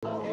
Ladies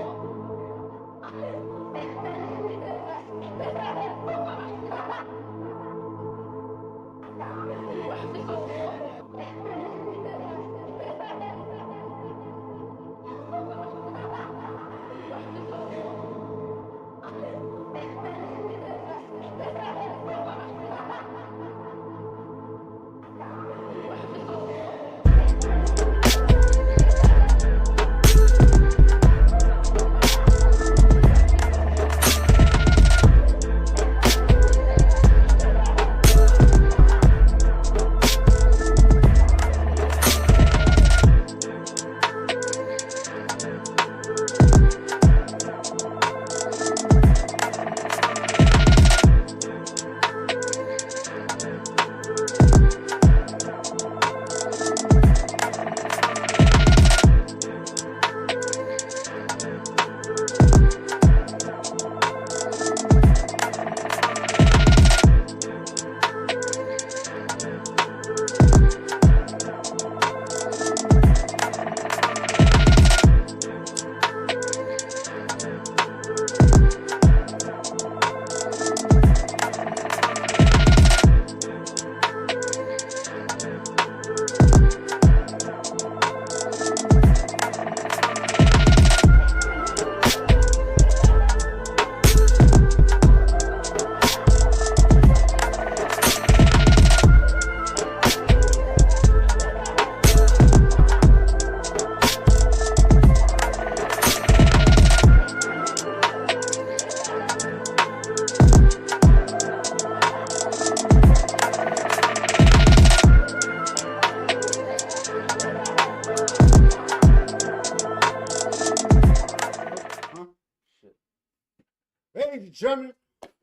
and gentlemen,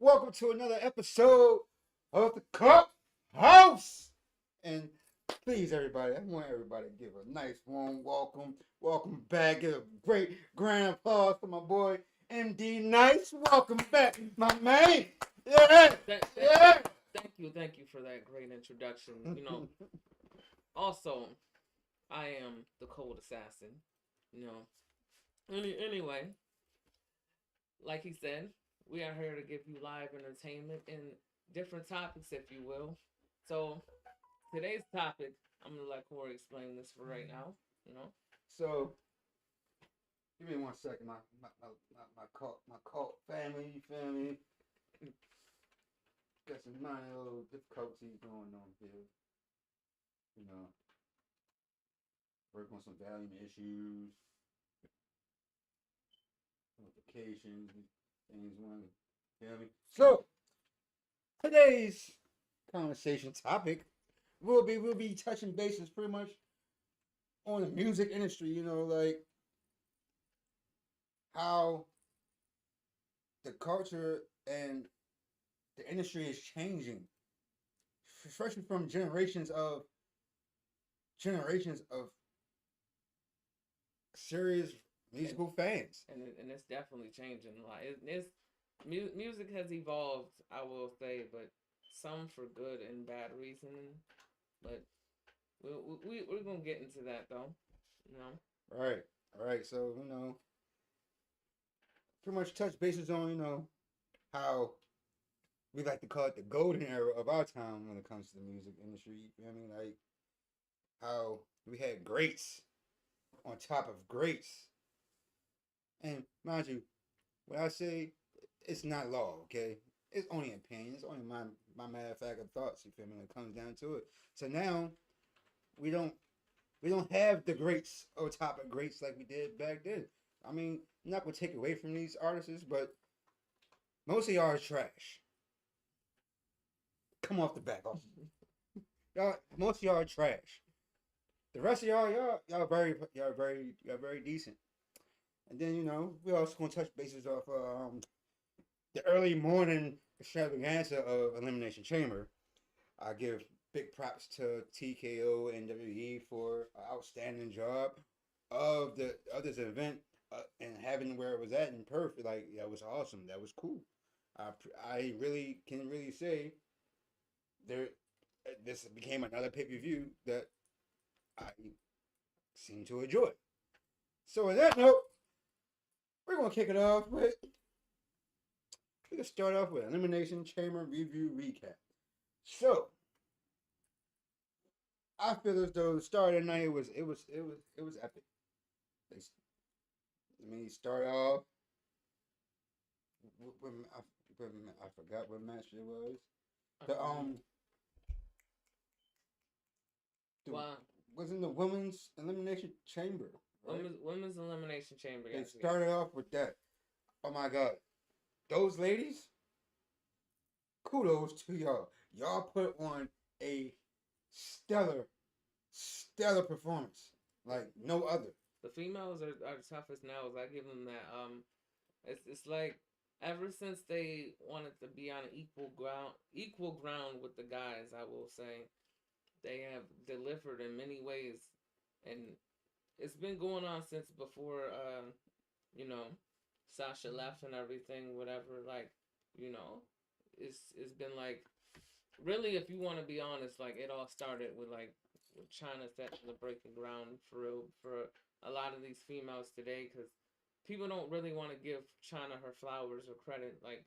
welcome to another episode of the Culthouse. And please, everybody, I want everybody to give a nice warm welcome. Welcome back. Give a great grand applause for my boy MD Nice. Welcome back, my man. Yeah. Thank you for that great introduction. Also, I am the cold assassin. Anyway, like he said, we are here to give you live entertainment and different topics, if you will. So today's topic, I'm gonna let Corey explain this for right now. So, give me 1 second. My cult family, you feel me? Got some minor little difficulties going on here. Work on some volume issues, notifications, things one. Feel me? So today's conversation topic we'll be touching bases pretty much on the music industry. Like how the culture and the industry is changing, especially from generations of serious musical fans. And it's definitely changing. Like music has evolved, I will say, but some for good and bad reason. But we're gonna get into that though. Right. All right. So pretty much touch bases on how we like to call it the golden era of our time when it comes to the music industry. You know what I mean? Like how we had greats on top of greats. And mind you, when I say it's not law, okay? It's only opinion. It's only my matter of fact of thoughts, you feel me, when it comes down to it. So now we don't have the greats on top of greats like we did back then. I mean, I'm not gonna take away from these artists, but most of y'all are trash. Come off the back off. Most of y'all are trash. The rest of y'all very decent. And then we also gonna touch bases off the early morning extravaganza of Elimination Chamber. I give big props to TKO and WWE for an outstanding job of this event and having where it was at in Perth. Like that was awesome. That was cool. I really can really say this became another pay-per-view that I seem to enjoy. So on that note, gonna kick it off with. We can start off with Elimination Chamber review recap. So, I feel as though the start of the night it was epic. They, start off. I forgot what match it was. The Wow. wasn't the women's elimination chamber. Right? Women's elimination chamber. They started off with that. Oh my god, those ladies. Kudos to y'all. Y'all put on a stellar performance like no other. The females are the toughest now. I give them that. It's like ever since they wanted to be on equal ground with the guys, I will say, they have delivered in many ways, and it's been going on since before. Sasha left and everything, whatever. Like, it's been like, really, if you want to be honest, like it all started with China setting the breaking ground for a lot of these females today, because people don't really want to give China her flowers or credit, like,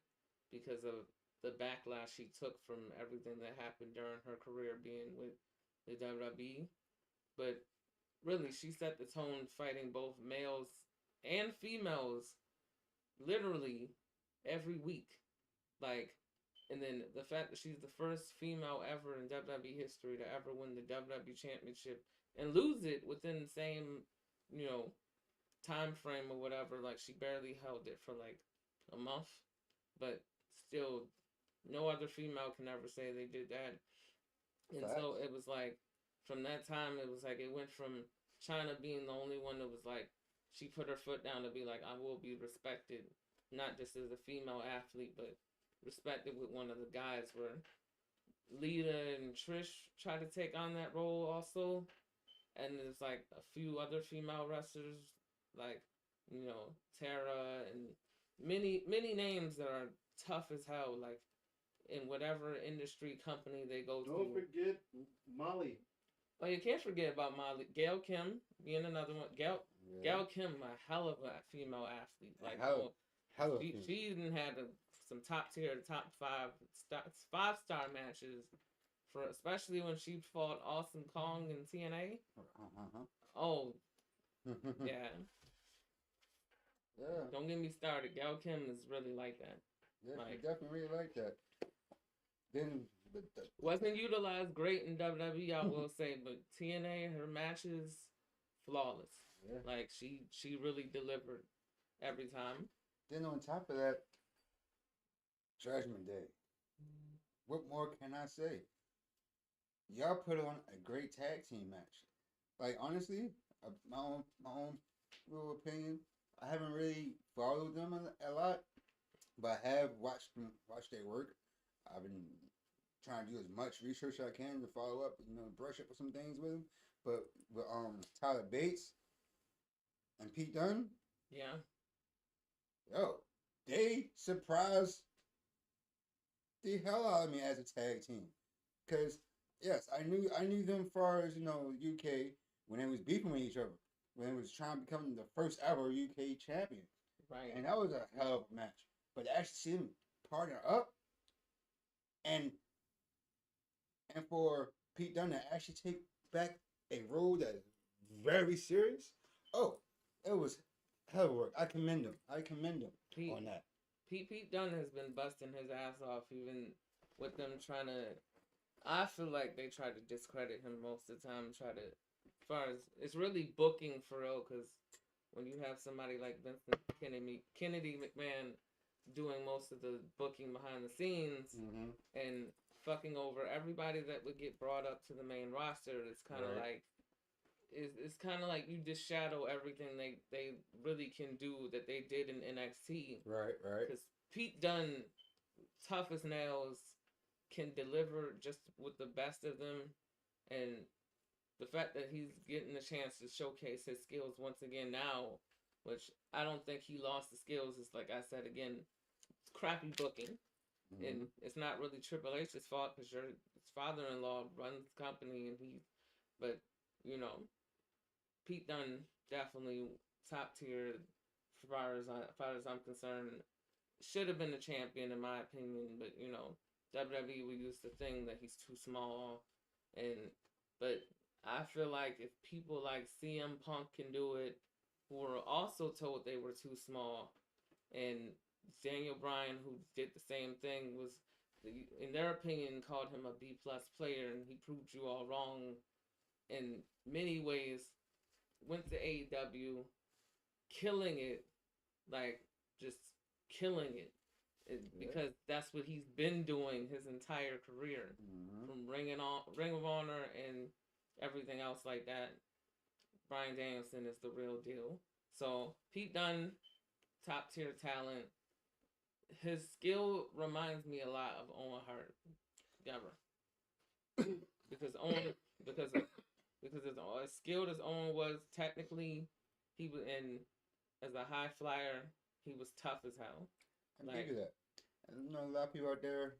because of the backlash she took from everything that happened during her career being with the WWE. But really, she set the tone fighting both males and females literally every week. Like, and then the fact that she's the first female ever in WWE history to ever win the WWE Championship and lose it within the same, time frame or whatever. Like, she barely held it for like a month, but still, no other female can ever say they did that. And so it was like, from that time, it was like it went from China being the only one that was like, she put her foot down to be like, I will be respected, not just as a female athlete, but respected with one of the guys, where Lita and Trish tried to take on that role also. And there's like a few other female wrestlers, like, Tara, and many names that are tough as hell, like in whatever industry company they go to. Don't forget Molly. Oh, you can't forget about Molly. Gail Kim being another one. Gail Kim, a hell of a female athlete. Like, she even had some top tier, top five-star matches, for especially when she fought Awesome Kong in TNA. Oh, yeah. Yeah. Don't get me started. Gail Kim is really like that. Yeah, like, definitely really like that. Then wasn't utilized great in WWE, I will say, but TNA, her matches, flawless. Yeah. Like, she really delivered every time. Then on top of that, Judgment Day. What more can I say? Y'all put on a great tag team match. Like, honestly, my own little opinion, I haven't really followed them a lot, but I have watched their work. I've been trying to do as much research as I can to follow up, brush up with some things with them. But with Tyler Bates and Pete Dunne, yeah, they surprised the hell out of me as a tag team. Cause yes, I knew them as far as UK when they was beefing with each other, when they was trying to become the first ever UK champion. Right. And that was a hell of a match. But to actually see them partner up, and for Pete Dunne to actually take back a role that is very serious, it was hell of work. I commend him on that. Pete Dunne has been busting his ass off, even with them trying to. I feel like they try to discredit him most of the time. As far as it's really booking for real, because when you have somebody like Vincent Kennedy McMahon doing most of the booking behind the scenes, and fucking over everybody that would get brought up to the main roster, it's kind of like it's kind of like you just shadow everything they really can do that they did in NXT. Right. Because Pete Dunne, tough as nails, can deliver just with the best of them, and the fact that he's getting the chance to showcase his skills once again now, which I don't think he lost the skills. It's like I said again, it's crappy booking, and it's not really Triple H's fault, because his father-in-law runs the company, and but Pete Dunne definitely top tier far as I'm concerned, should have been the champion in my opinion. But you know, WWE we used to think that he's too small, and but I feel like if people like CM Punk can do it, who were also told they were too small, and Daniel Bryan, who did the same thing, was in their opinion called him a B+ player, and he proved you all wrong in many ways. Went to AEW, killing it, like just killing it. Because that's what he's been doing his entire career, from Ring of Honor and everything else like that. Bryan Danielson is the real deal. So Pete Dunne, top tier talent. His skill reminds me a lot of Owen Hart, because Owen because as skilled as Owen was, technically he was in as a high flyer. He was tough as hell. I give you that. And you know, a lot of people out there,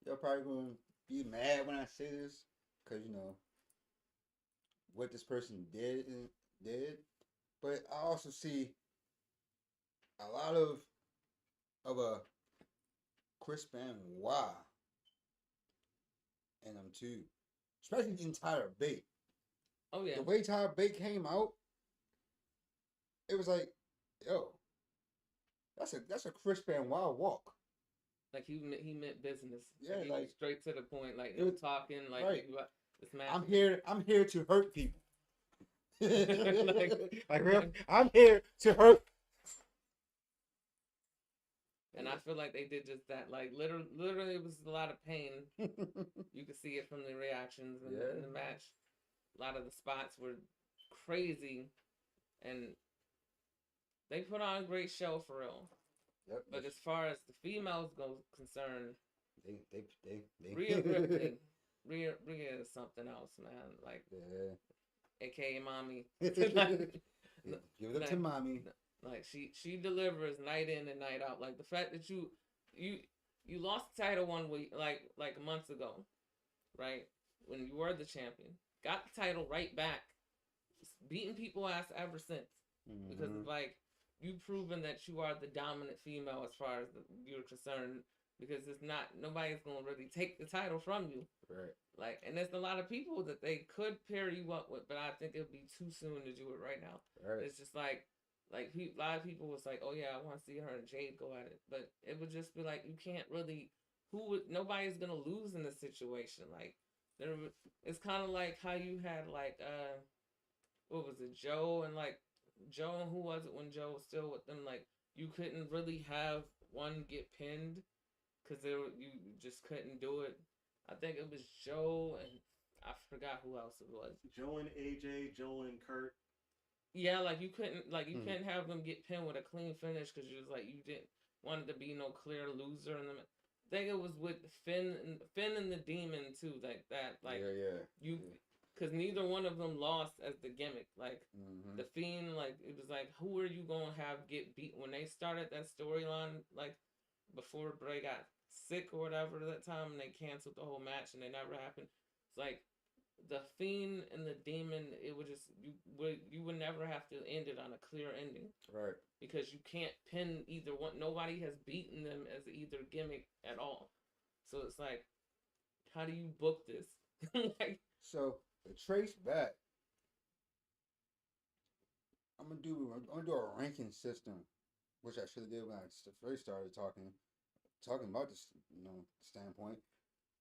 they're probably going to be mad when I say this, because you know what this person did. But I also see a lot of a Chris Benoit in them too, especially the entire Bate. Oh yeah, the way Tyler Bate came out, it was like, yo, that's a Chris Benoit walk. Like he meant business. Yeah, he was straight to the point. Like it was talking. Like right. This match. I'm here to hurt people. I'm here to hurt. And I feel like they did just that. Like literally, it was a lot of pain. You could see it from the reactions in the match. A lot of the spots were crazy, and they put on a great show for real. Yep. But as far as the females go concerned, they Rhea Ripley, Rhea is something else, man. Like, AKA mommy. Give it up to mommy. Like she delivers night in and night out. Like the fact that you lost the title 1 week, like months ago, right? When you were the champion, got the title right back, beating people ass ever since. Because it's like you've proven that you are the dominant female as far as you're concerned. Because it's not nobody's gonna really take the title from you, right? Like, and there's a lot of people that they could pair you up with, but I think it would be too soon to do it right now. Right. It's just like a lot of people was like, oh yeah, I want to see her and Jade go at it, but it would just be like you can't really. Nobody's gonna lose in this situation. Like, it's kind of like how you had like what was it, Joe and who was it when Joe was still with them? Like, you couldn't really have one get pinned because you just couldn't do it. I think it was Joe and I forgot who else it was. Joe and AJ, Joe and Kurt. Yeah, like you couldn't couldn't have them get pinned with a clean finish because you was like you didn't want it to be no clear loser in them. I think it was with Finn and the Demon too, like that. Like because neither one of them lost as the gimmick. Like the Fiend, like it was like who are you gonna have get beat when they started that storyline? Like before Bray got sick or whatever that time, and they canceled the whole match and it never happened. It's like the Fiend and the Demon, it would just you would never have to end it on a clear ending, right? Because you can't pin either one. Nobody has beaten them as either gimmick at all. So it's like, how do you book this? Like, so to trace back, I'm gonna do a ranking system, which I should have did when I first started talking about this, standpoint.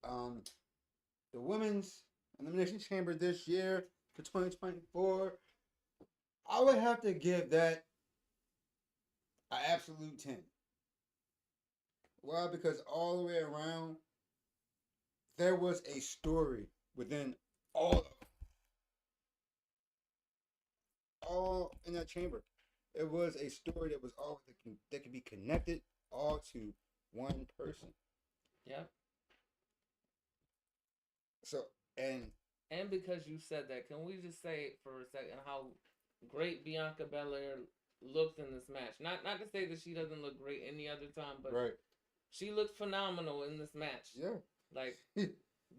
The women's Elimination Chamber this year for 2024, I would have to give that an absolute 10. Well, because all the way around, there was a story within all in that chamber. It was a story that was all that could be connected all to one person. Yeah. So and because you said that, can we just say for a second how great Bianca Belair looked in this match? Not to say that she doesn't look great any other time, but she looked phenomenal in this match. Yeah. Like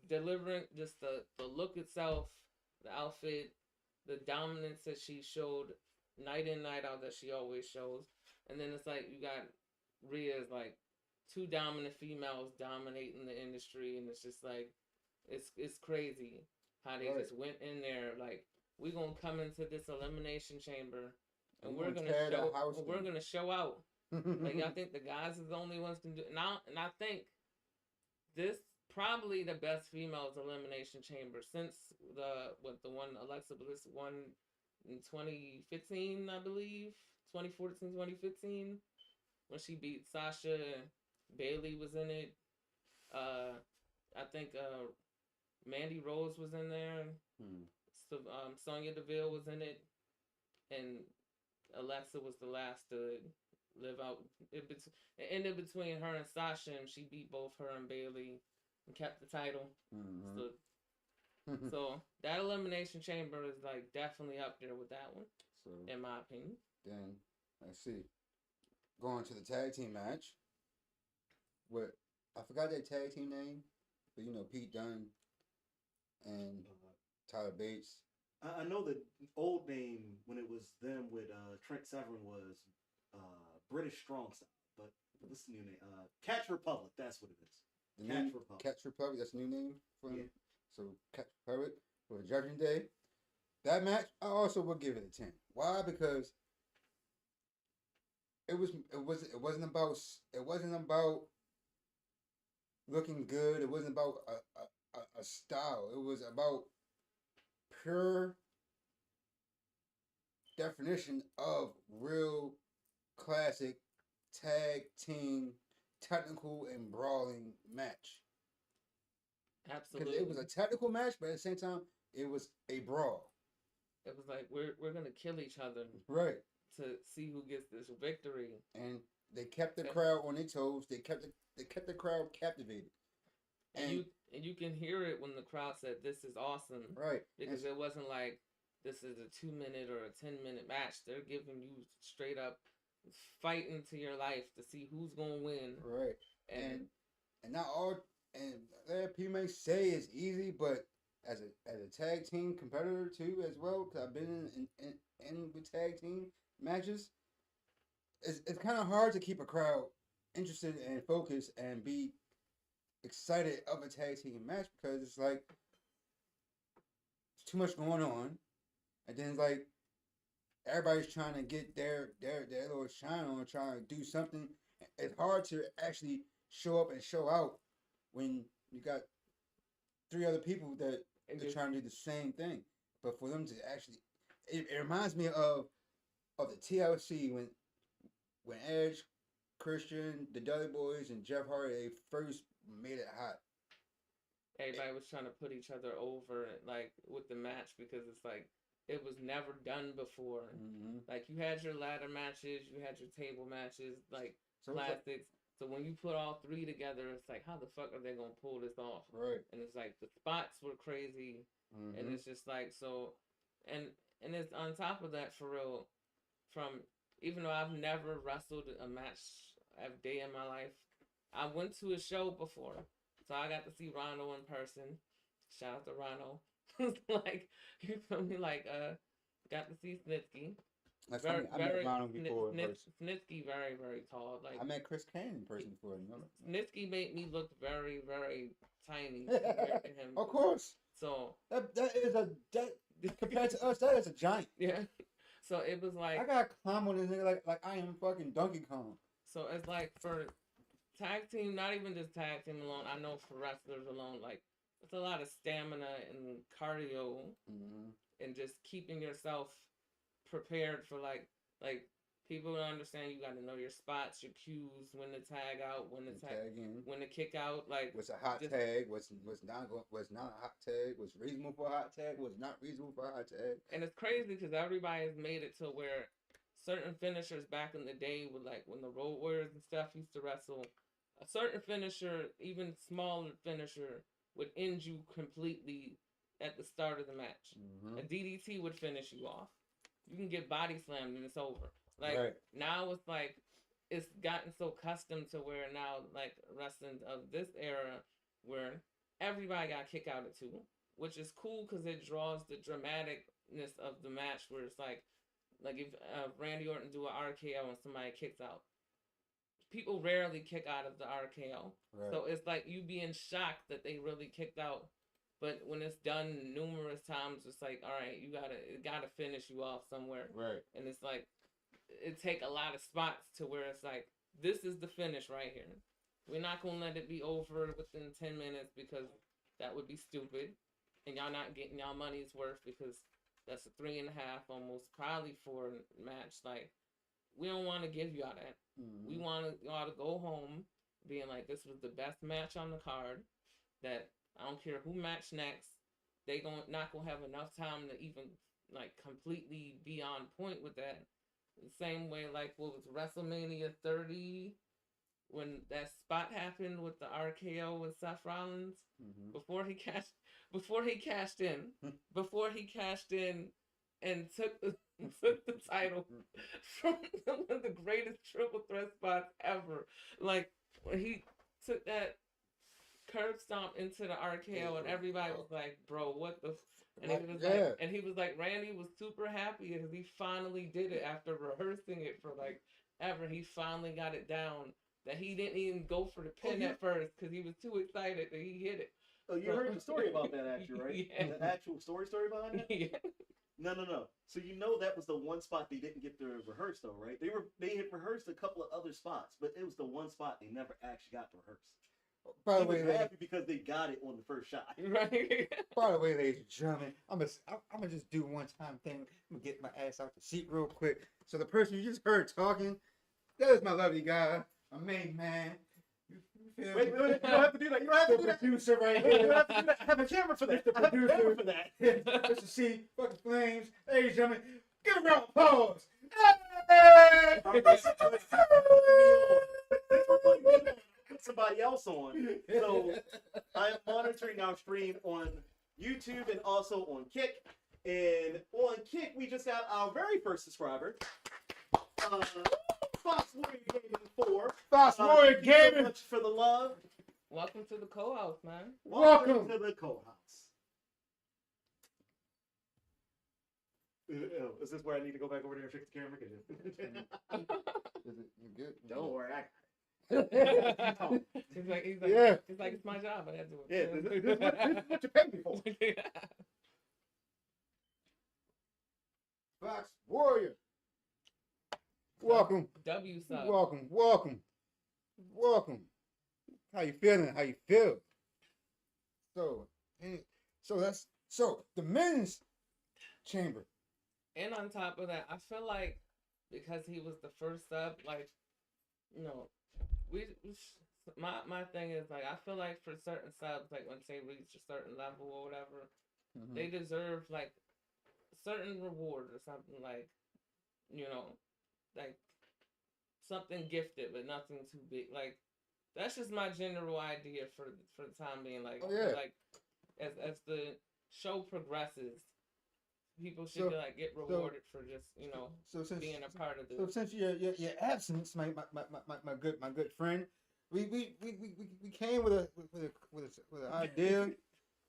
delivering just the look itself, the outfit, the dominance that she showed night in, night out that she always shows. And then it's like you got Rhea's like two dominant females dominating the industry, and it's just like it's crazy how they just went in there like we're gonna come into this elimination chamber and we're gonna show out. Like y'all think the guys is the only ones can do it now, and I think this probably the best females elimination chamber since the one Alexa Bliss won in 2015, I believe 2014, 2015 when she beat Sasha. Bailey was in it. I think Mandy Rose was in there. So Sonya Deville was in it, and Alexa was the last to live out. It ended between her and Sasha, and she beat both her and Bailey and kept the title. So that elimination chamber is like definitely up there with that one, so, in my opinion. Then let's see, going to the tag team match. What I forgot their tag team name, but you know Pete Dunne and Tyler Bates. I know the old name when it was them with Trent Severin was British Strong Style, but what's the new name? Catch Republic. That's what it is. Catch Republic. That's the new name for them. So Catch Republic for Judgment Day. That match, I also would give it a 10. Why? Because it wasn't about looking good. It wasn't about a style. It was about pure definition of real classic tag team technical and brawling match. Absolutely. Because it was a technical match, but at the same time, it was a brawl. It was like we're gonna kill each other, right, to see who gets this victory. And they kept the crowd on their toes. They kept the crowd captivated. And you can hear it when the crowd said, "This is awesome," right? Because it wasn't like this is a 2-minute or a 10-minute match. They're giving you straight up fighting to your life to see who's gonna win, right? And not all. And people may say it's easy, but as a tag team competitor too, as well, because I've been in with tag team matches, it's kind of hard to keep a crowd interested and focused and be excited of a tag team match because it's like it's too much going on, and then it's like everybody's trying to get their little shine on, trying to do something. It's hard to actually show up and show out when you got 3 other people that are trying to do the same thing. But for them to actually, it reminds me of the TLC when Edge, Christian, the Dudley Boys, and Jeff Hardy, they first made it hot. Everybody was trying to put each other over, like, with the match, because it's like, it was never done before. Like, you had your ladder matches, you had your table matches, like, classics. So when you put all 3 together, it's like, how the fuck are they going to pull this off? Right. And it's like, the spots were crazy. And it's just like, so, and it's on top of that, for real, from, even though I've never wrestled a match a day in my life, I went to a show before. So I got to see Rhino in person. Shout out to Rhino. Like, you feel me? Like, got to see Snitsky. I met Rhino before in person. Snitsky, very, very tall. Like, I met Chris Kane in person before. You know? Snitsky made me look very, very tiny compared to him. Of course. So that compared to us, that is a giant. Yeah. So it was like, I gotta climb on this nigga like I am fucking Donkey Kong. So it's like for tag team, not even just tag team alone. I know for wrestlers alone, like it's a lot of stamina and cardio, and just keeping yourself prepared for like people don't understand. You got to know your spots, your cues, when to tag out, when to tag in, when to kick out. Like what's a hot tag? What's not a hot tag? What's reasonable for a hot tag? What's not reasonable for a hot tag? And it's crazy because everybody has made it to where certain finishers back in the day would, like when the Road Warriors and stuff used to wrestle, a certain finisher, even smaller finisher, would end you completely at the start of the match. A DDT would finish you off. You can get body slammed and it's over. Like now it's like it's gotten so custom to where now like wrestling of this era where everybody got kick out at 2, which is cool because it draws the dramaticness of the match where it's like Like if Randy Orton do an RKO and somebody kicks out, people rarely kick out of the RKO. Right. So it's like you being shocked that they really kicked out. But when it's done numerous times, it's like, all right, it gotta finish you off somewhere. Right. And it's like it take a lot of spots to where it's like, this is the finish right here. We're not gonna let it be over within 10 minutes because that would be stupid. And y'all not getting y'all money's worth because that's a 3.5, almost probably 4 match. Like, we don't want to give y'all that. Mm-hmm. We want y'all to go home being like, this was the best match on the card. That I don't care who match next. They not gonna have enough time to even like completely be on point with that. The same way like what was WrestleMania 30 when that spot happened with the RKO with Seth Rollins before he cashed in and took the title from one of the greatest triple threat spots ever. Like when he took that curb stomp into the RKO and everybody was like, "Bro, what the?" And he was like, Randy was super happy because he finally did it after rehearsing it for like ever. He finally got it down. That he didn't even go for the pin at first because he was too excited that he hit it. Oh, you heard the story about that, actually, right? Yeah. The actual story behind that? Yeah. No. So you know that was the one spot they didn't get to rehearse, though, right? They had rehearsed a couple of other spots, but it was the one spot they never actually got to rehearse. By the way, he was happy because they got it on the first shot. Right. By the way, ladies and gentlemen, I'm gonna just do one time thing. I'm gonna get my ass out the seat real quick. So the person you just heard talking, that is my lovely guy, my main man. Wait, you don't have to do that. You don't have to do that. Producer right You here. don't have to do that. I have a camera for that. The I have a camera producer for that. Mr. C, fucking flames. Ladies and gentlemen, give a round of applause. Hey! Put somebody else on. So I am monitoring our stream on YouTube and also on Kick. And on Kick, we just got our very first subscriber. Fox Warrior Gaming 4. Fox Warrior Thank you so Gaming. much for the love. Welcome to the co-house, man. Welcome to the co-house. Is this where I need to go back over there and fix the camera? Is it you good? Don't worry, I He's like, yeah. It's like, it's my job. I have to. Yeah, this is what you pay me for. Fox Warrior. Welcome. W sub. Welcome. How you feeling? How you feel? So the men's chamber. And on top of that, I feel like because he was the first sub, like, you know, my thing is like, I feel like for certain subs, like once they reach a certain level or whatever, they deserve like certain reward or something, like, you know, like something gifted but nothing too big. Like that's just my general idea for the time being. Like, like as the show progresses, people should like get rewarded for just, you know, being a part of this. So since your absence, my good friend, we came with an idea. You know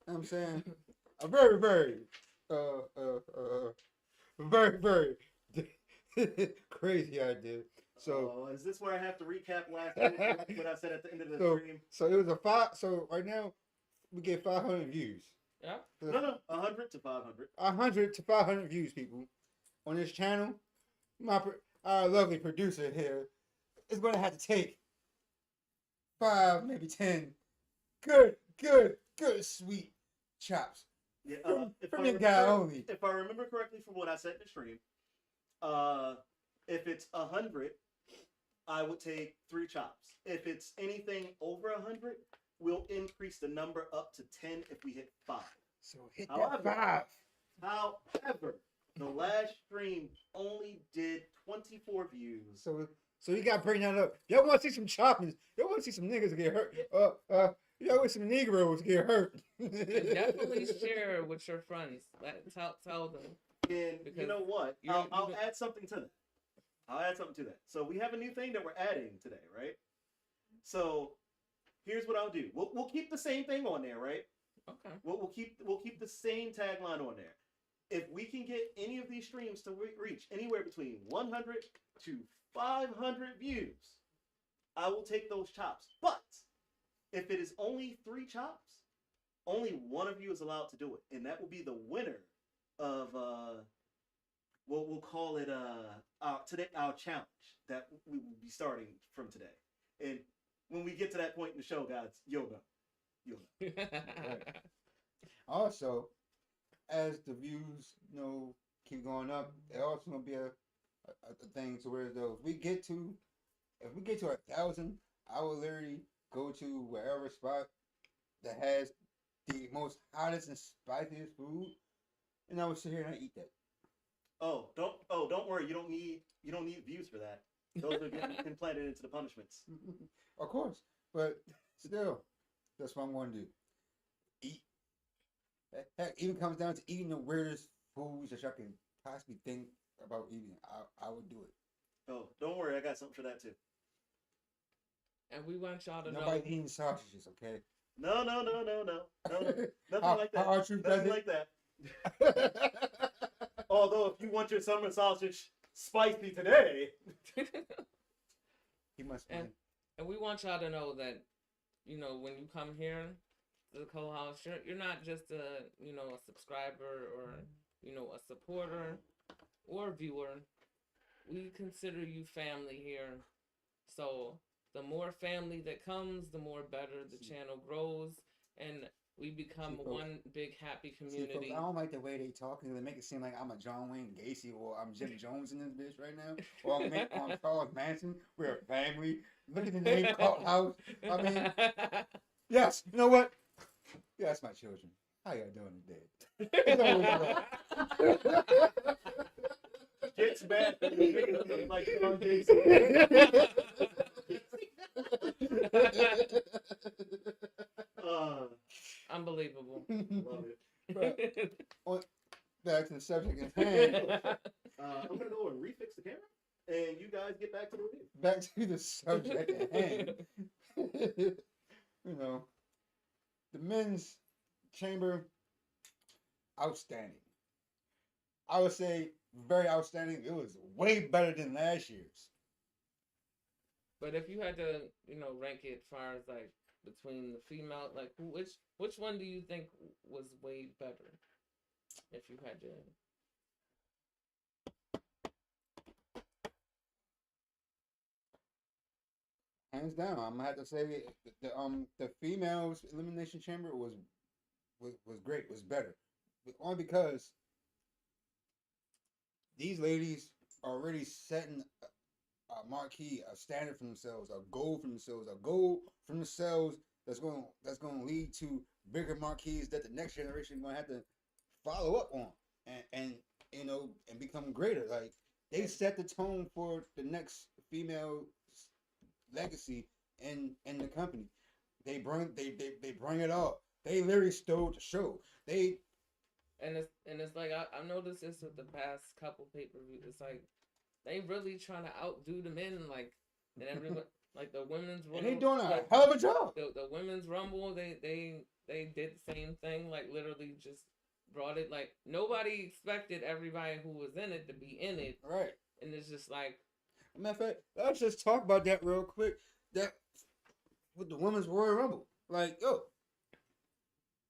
what I'm saying a very crazy idea. So is this where I have to recap last week what I said at the end of the stream? So it was so right now we get 500 views. Yeah. No, 100 to 500. 100 to 500 views, people, on this channel. Our lovely producer here is going to have to take 5, maybe 10 good, sweet chops. Yeah, from your guy only. If I remember correctly from what I said in the stream, if it's 100, I would take 3 chops. If it's anything over 100, we'll increase the number up to 10 if we hit 5. So hit that 5. However, the last stream only did 24 views. So you gotta bring that up. Y'all want to see some choppings? Y'all want to see some niggas get hurt? Y'all want some Negroes get hurt? Definitely share with your friends. Tell them. And you know what? I'll add something to that. So we have a new thing that we're adding today, right? So here's what I'll do. We'll keep the same thing on there, right? Okay. We'll keep the same tagline on there. if we can get any of these streams to reach anywhere between 100 to 500 views, I will take those chops. But if it is only 3 chops, only one of you is allowed to do it, and that will be the winner of we'll call it our challenge that we will be starting from today. And when we get to that point in the show, guys, you'll know. Right. Also, as the views, keep going up, it also gonna be a thing to where though if we get to 1,000, I will literally go to wherever spot that has the most hottest and spiciest food, and I will sit here and I eat that. Don't worry, you don't need views for that. Those are getting implanted into the punishments. Of course, but still, that's what I'm going to do. Eat. Heck, even comes down to eating the weirdest foods that y'all can possibly think about eating. I would do it. Oh, don't worry, I got something for that too. And we want y'all to know. Nobody eating sausages, okay? No. Nothing like that. R-Truth Nothing like that. Although, if you want your summer sausage spicy today, he must win. And we want y'all to know that, when you come here to the Culthouse, you're not just a subscriber or a supporter or viewer. We consider you family here. So the more family that comes, the more better the channel grows, and we become one big happy community. Folks, I don't like the way they talk, because they make it seem like I'm a John Wayne Gacy or I'm Jim Jones in this bitch right now, or I'm Charles Manson. We're a family. Look at the name Culthouse. I mean, yes. You know what? Yes, my children. How y'all doing today? gets bad. Like John Gacy. Unbelievable. Love it. Back to the subject at hand. I'm gonna go and refix the camera, and you guys get back to the review. Back to the subject at hand. The men's chamber, outstanding. I would say very outstanding. It was way better than last year's. But if you had to, rank it as far as like between the female, like which one do you think was way better? If you had to. Hands down, I'm gonna have to say the females elimination chamber was great, was better, only because these ladies are already setting a marquee, a standard for themselves, a goal for themselves, that's going to lead to bigger marquees that the next generation is going to have to follow up on and become greater. Like, they set the tone for the next female legacy in the company. They bring it all. They literally stole the show. And it's like I noticed this with the past couple pay-per-views. It's like they really trying to outdo the men, like, and everyone, like the women's rumble. And they doing a hell of a job. The women's rumble, they did the same thing, like literally just brought it. Like, nobody expected everybody who was in it to be in it, right? And it's just like, matter of fact, let's just talk about that real quick. That with the women's Royal Rumble, like,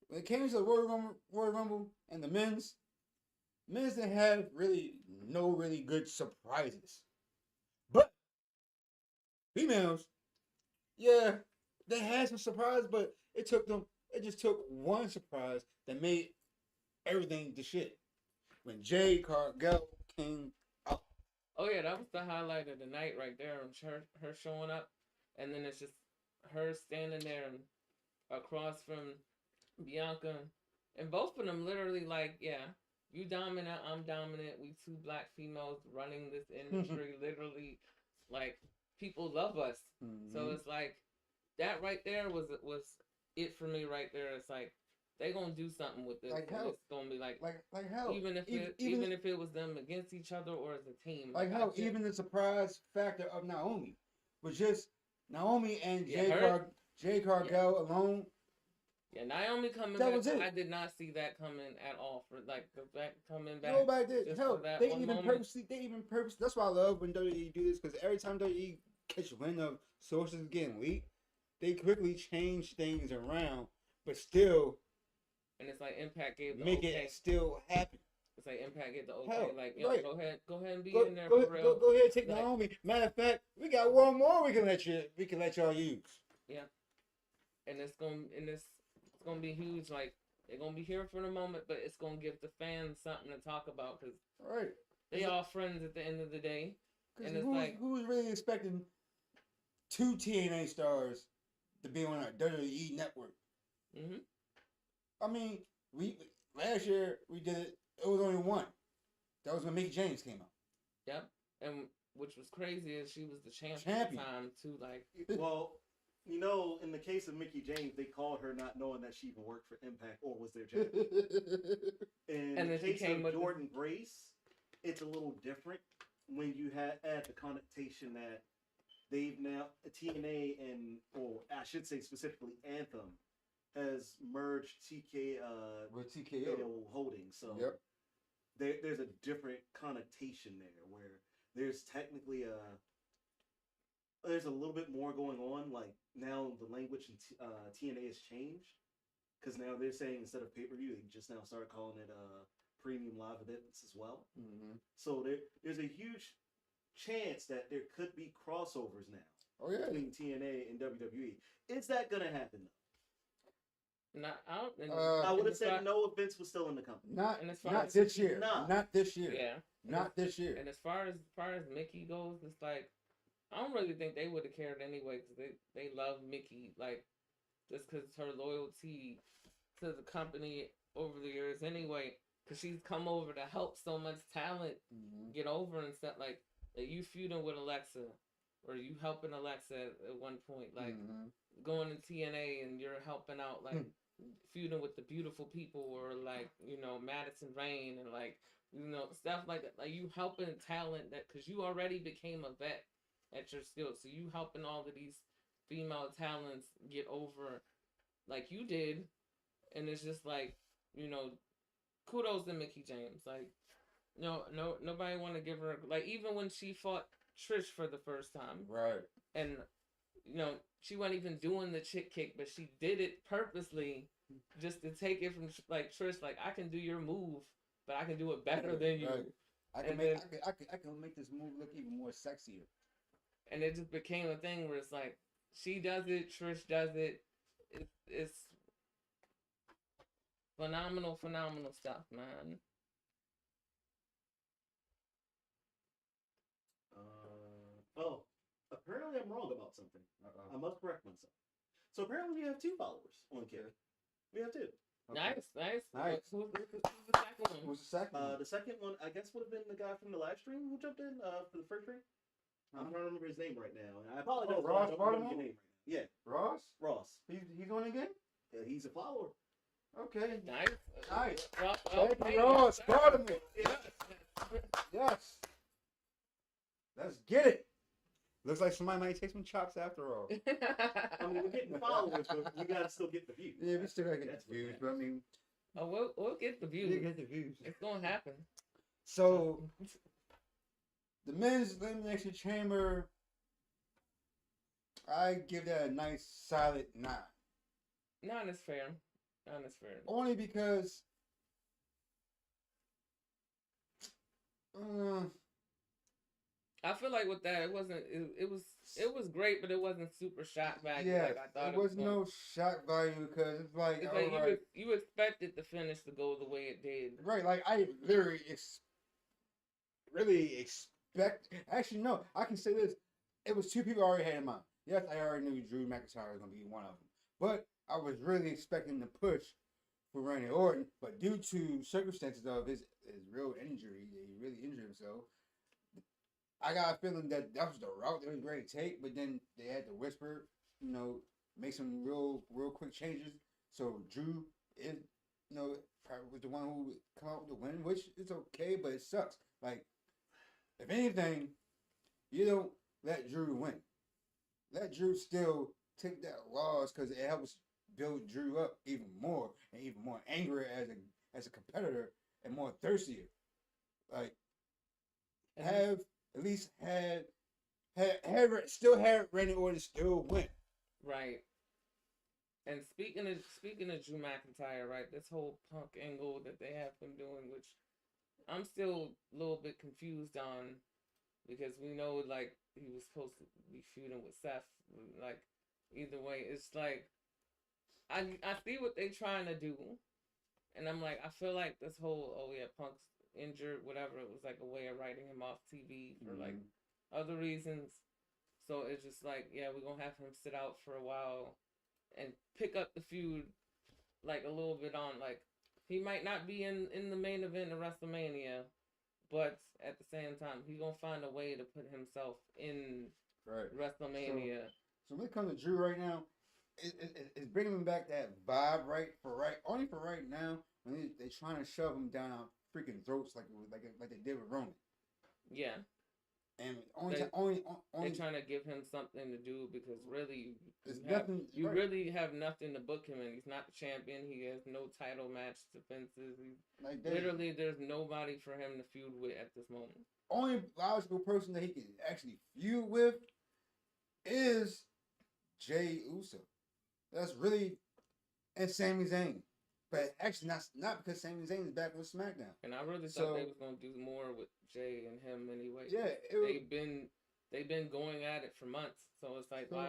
when it came to the Royal Rumble and the men's didn't have no really good surprises. But females, yeah, they had some surprise, but it just took one surprise that made everything the shit. When Jade Cargill came out. Oh yeah, that was the highlight of the night right there. Her showing up, and then it's just her standing there and across from Bianca, and both of them literally like, yeah, you dominant, I'm dominant. We two black females running this industry. Literally, like, people love us. Mm-hmm. So it's like that right there was it for me right there. It's like they gonna do something with this. Like hell. It's gonna be like hell. Even if it was them against each other or as a team. Like how even the surprise factor of Naomi was just Naomi and Jade Cargill alone. Yeah, Naomi coming That back. was it. I did not see that coming at all. For like the back coming back. Nobody did. just Hell, for that they one even moment. purposely. That's why I love when WWE do this, because every time WWE catch wind of sources getting leaked, they quickly change things around, but still And it's like Impact gave the make okay. it still happen. It's like Impact gave the okay. Hell, Like, yo, right. go ahead and be Go, in there go, for real. go ahead, take Like- Naomi. Matter of fact, we got one more we can let y'all use. And it's gonna be huge. Like, they're gonna be here for the moment, but it's gonna give the fans something to talk about because Right. they all friends at the end of the day. Because And it's like- who's really expecting 2 TNA stars to be on a WWE network? hmm I mean, we last year we did it. It was only one. That was when Mickey James came out. Yep. And which was crazy is she was the champion at the Champion. time too. Like, Well, you know, in the case of Mickey James, they called her not knowing that she even worked for Impact or was their champion. In And the then she case came of with the- Jordan Grace, it's a little different when you add the connotation that they've now TNA and, or I should say specifically Anthem, has merged With TKO. TKO Holdings. So Yep. there's a different connotation there where there's technically there's a little bit more going on. Like now the language in TNA has changed because now they're saying instead of pay-per-view, they just now start calling it premium live events as well. Mm-hmm. So there's a huge chance that there could be crossovers now Oh yeah. between TNA and WWE. Is that gonna happen though? not out. And, I would and have as said far- no if Vince was still in the company. Not And as far not as- this year. Nah. Not this year. Yeah. Not this year. And as far as Mickey goes, it's like I don't really think they would have cared anyway because they love Mickey like just because her loyalty to the company over the years anyway. Because she's come over to help so much talent Mm-hmm. get over and stuff like you feuding with Alexa or you helping Alexa at one point like Mm-hmm. going to TNA and you're helping out like feuding with the beautiful people or like Madison Rain and like stuff like that. Like you helping talent that because you already became a vet at your skill, so you helping all of these female talents get over like you did, and it's just like kudos to Mickey James. Like nobody want to give her like even when she fought Trish for the first time, Right. and she wasn't even doing the chick kick, but she did it purposely just to take it from like Trish. Like I can do your move, but I can do it better than you. Right. I can And make then- I can make this move look even more sexier. And it just became a thing where it's like she does it, Trish does it. It's phenomenal stuff, man. Apparently I'm wrong about something. Uh-oh. I must correct myself. So apparently we have 2 followers on Kick. We have 2. Okay. Nice. Nice. Who's the second one? What's the second? one? The second one, I guess, would have been the guy from the live stream who jumped in for the first stream. I'm trying to remember his name right now. And I apologize. Oh, Ross if I don't remember Baltimore? your name right now. Yeah, Ross? Ross. He's on again? Yeah, he's a follower. Okay. Nice. Nice. Well, Thank you, Ross. Baltimore. Yes. Yes. Let's get it. Looks like somebody might take some chops after all. I mean, we're getting followers, but we gotta still get the views. Yeah, we still gotta get That's the views, what but I mean, we'll get the we views. get the views. It's gonna happen. So, the men's elimination chamber, I give that a nice solid 9. Not as fair. Only because I feel like with that, it wasn't. It was great, but it wasn't super shock value. yeah, like I thought it was gonna. no shock value because it's like, It's all like right, you expected the finish to go the way it did. right? Like I literally really expect. Actually, no, I can say this: it was 2 people I already had in mind. Yes, I already knew Drew McIntyre was gonna be one of them, but I was really expecting the push for Randy Orton. But due to circumstances of his real injury, he really injured himself. I got a feeling that was the route they was ready to take, but then they had to whisper, make some real quick changes. So Drew is, probably was the one who come out with the win, which is okay, but it sucks. Like, if anything, you don't let Drew win. Let Drew still take that loss because it helps build Drew up even more and even more angry as a competitor and more thirstier. Like have at least still had Randy Orton still win. Right. And speaking of Drew McIntyre, right, this whole Punk angle that they have been doing, which I'm still a little bit confused on, because we know like he was supposed to be feuding with Seth. Like either way, it's like I see what they're trying to do, and I'm like, I feel like this whole Punk's injured, whatever, it was like a way of writing him off TV for like other reasons. So it's just like, yeah, we're gonna have him sit out for a while and pick up the feud like a little bit on, like he might not be in the main event of WrestleMania, but at the same time he's gonna find a way to put himself in WrestleMania. So when it comes to Drew right now, it's bringing him back that vibe only for right now when they trying to shove him down our freaking throats like they did with Roman. Yeah. And they're trying to give him something to do, because really you really have nothing to book him in. He's not the champion. He has no title match defenses. Literally, there's nobody for him to feud with at this moment. Only logical person that he can actually feud with is Jey Uso. That's really, and Sami Zayn. But actually, not because Sami Zayn is back on SmackDown. And I really thought they was gonna do more with Jay and him anyway. Yeah, they've been going at it for months, so it's like why?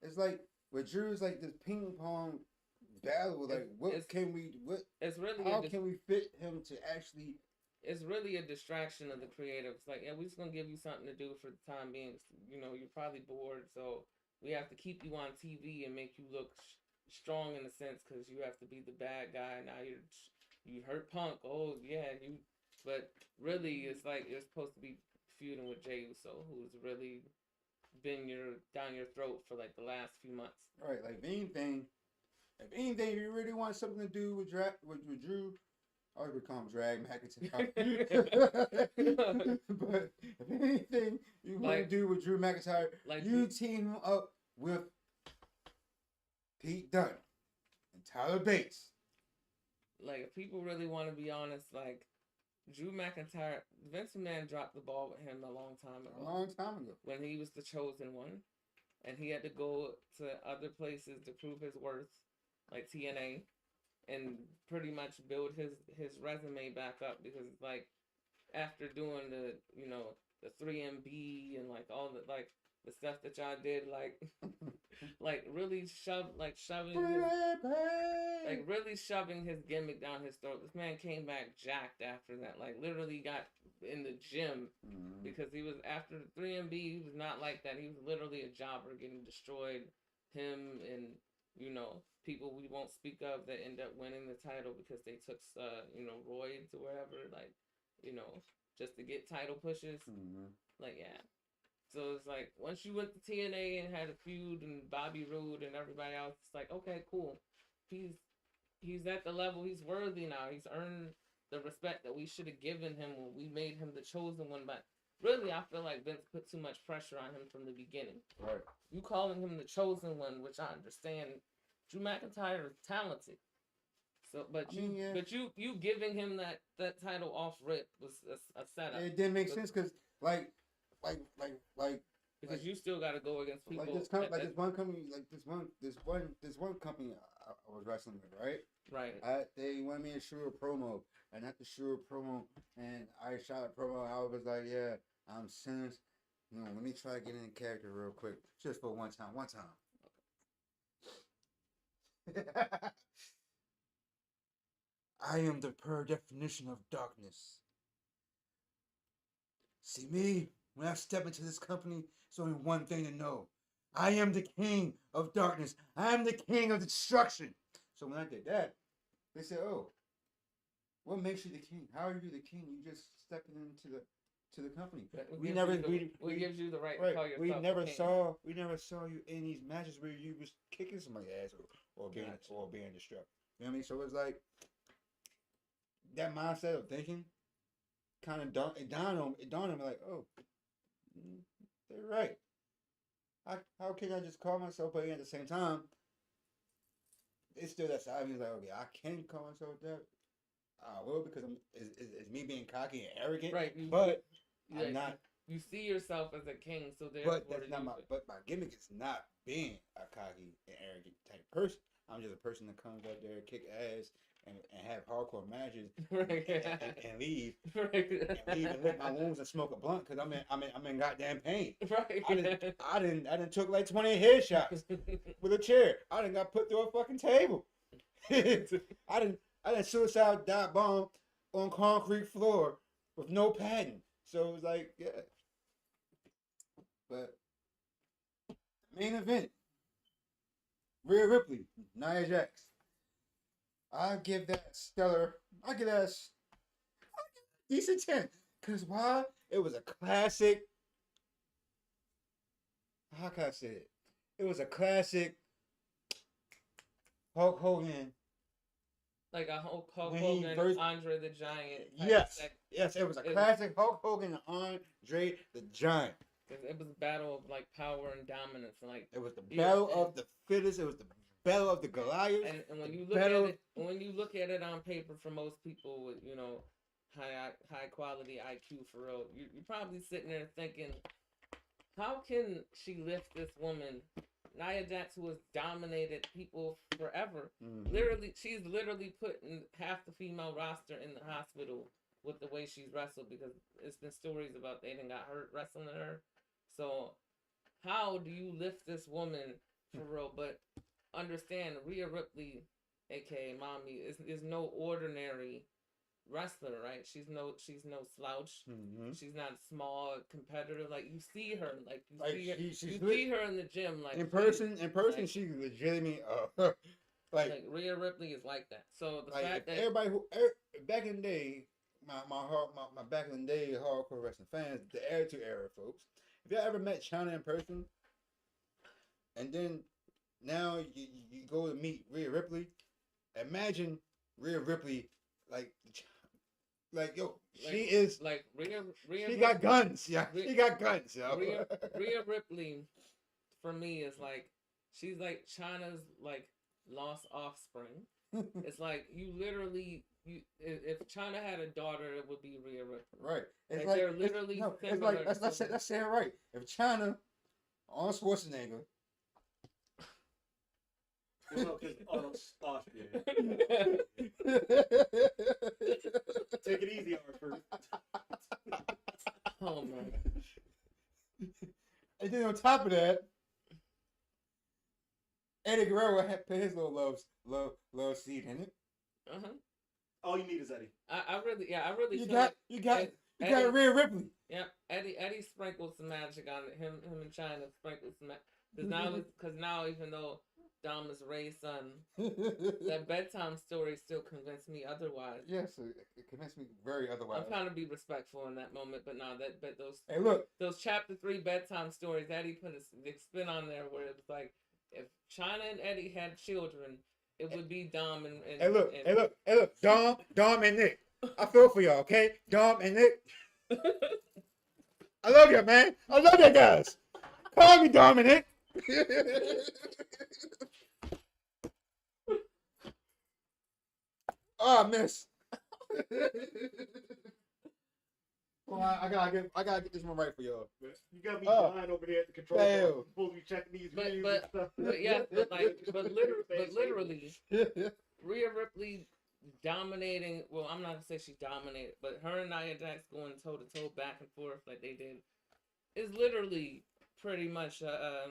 It's like with Drew's like this ping pong battle. Like, how can we fit him to actually? It's really a distraction of the creative. It's like, yeah, we're just gonna give you something to do for the time being. You know, you're probably bored, so we have to keep you on TV and make you look strong in a sense, because you have to be the bad guy. Now you hurt Punk. Oh yeah, but really it's like you're supposed to be feuding with Jey Uso, who's really been down your throat for like the last few months. Right, like if anything, you really want something to do with Drew, I would call him Drag McIntyre. But if anything you want to do with Drew McIntyre, you team him up with Pete Dunne and Tyler Bates. Like, if people really want to be honest, like, Drew McIntyre, Vince McMahon dropped the ball with him a long time ago. When he was the chosen one. And he had to go to other places to prove his worth, like TNA, and pretty much build his resume back up, because, like, after doing the 3MB and, like, all the, like, the stuff that y'all did, like really shoving his gimmick down his throat. This man came back jacked after that. Like, literally got in the gym because he was, after the 3MB, he was not like that. He was literally a jobber getting destroyed. Him and, people we won't speak of that end up winning the title because they took, roids or whatever, like, just to get title pushes. Like, yeah. So it's like, once you went to TNA and had a feud and Bobby Roode and everybody else, it's like, okay, cool. He's at the level, he's worthy now. He's earned the respect that we should have given him when we made him the chosen one. But really, I feel like Vince put too much pressure on him from the beginning. Right. You calling him the chosen one, which I understand. Drew McIntyre is talented. So, but you giving him that title off rip was a setup. It didn't make sense because because you still got to go against people. This one company I was wrestling with, right? Right. They wanted me to shoot a promo, and after shoot a promo, and I shot a promo. I was like, yeah, I'm serious. Let me try to get in character real quick, just for one time. I am the pure definition of darkness. See me, when I step into this company, it's only one thing to know. I am the king of darkness. I am the king of destruction. So when I did that, they said, oh, what makes you the king? How are you the king? You just stepping into the company. We gives you the right to call yourself we never king. saw you in these matches where you was kicking somebody's ass or being destructive. You know what I mean? So it's like that mindset of thinking kind of dawned on me like, oh, they're right. How can I just call myself? But at the same time, it's still that side of me like, okay, I can call myself that. I will because it's me being cocky and arrogant. Right. But like, I'm not. You see yourself as a king, so therefore. But that's not my. But my gimmick is not being a cocky and arrogant type person. I'm just a person that comes out there, kick ass, and have hardcore matches, right. and leave, right. and leave and lick my wounds and smoke a blunt because I'm in goddamn pain. Right. I didn't took like 20 headshots with a chair. I didn't got put through a fucking table. I didn't suicide dive bomb on concrete floor with no padding. So it was like, yeah. But main event, Rhea Ripley, Nia Jax. I give that a decent 10. Cause why? It was a classic. How can I say it? It was a classic Hulk Hogan. Like a Hulk When he Hogan, first- Andre the Giant. Yes, it was a classic Hulk Hogan and Andre the Giant. It was a battle of like power and dominance, and like It was the battle of the fittest. It was the battle of the Goliath. and when you look at it on paper, for most people with high quality IQ for real, you're probably sitting there thinking, how can she lift this woman? Nia Jax, who has dominated people forever. Mm-hmm. She's literally putting half the female roster in the hospital with the way she's wrestled, because it's been stories about they didn't got hurt wrestling her. So how do you lift this woman for real? But understand, Rhea Ripley, aka Mommy, is no ordinary wrestler, right? She's no slouch. Mm-hmm. She's not a small competitor. Like you see her, She's see her in the gym, like in person. Like, she's legitimately like Rhea Ripley is like that. So the fact that everybody back in the day, my back in the day hardcore wrestling fans, the Attitude Era folks. If y'all ever met China in person, and then now you go to meet Rhea Ripley, imagine Rhea Ripley like yo, she is like Rhea. She got guns, yeah. She got guns, yo. Rhea Ripley, for me, is like she's like China's like lost offspring. It's like you literally if China had a daughter, it would be Rhea Ripley. Right. It's like they're literally it's like let's say it right. If China on Schwarzenegger. Well, because Austria. Take it easy, Arthur. Oh man. And then on top of that, Eddie Guerrero had put his little love seed in it. All you need is Eddie. I really. You got Rhea Ripley. Yeah, Eddie sprinkled some magic on it. Him and China sprinkled some magic. Because now even though Dom is Ray's son, that bedtime story still convinced me otherwise. Yes, it convinced me very otherwise. I'm trying to be respectful in that moment, but no, those chapter 3 bedtime stories, Eddie put a spin on there where it was like, if China and Eddie had children, it would be Dom and Hey look, Dom and Nick. I feel for y'all, okay? Dom and Nick. I love you, man. I love you guys. Call me Dominic. Oh, I miss. Well, I gotta get this one right for y'all. You got me behind over here at the control. Supposed to be checking these views and stuff. but literally, Rhea Ripley dominating. Well, I'm not gonna say she dominated, but her and Nia Jax going toe to toe, back and forth like they did, is literally pretty much a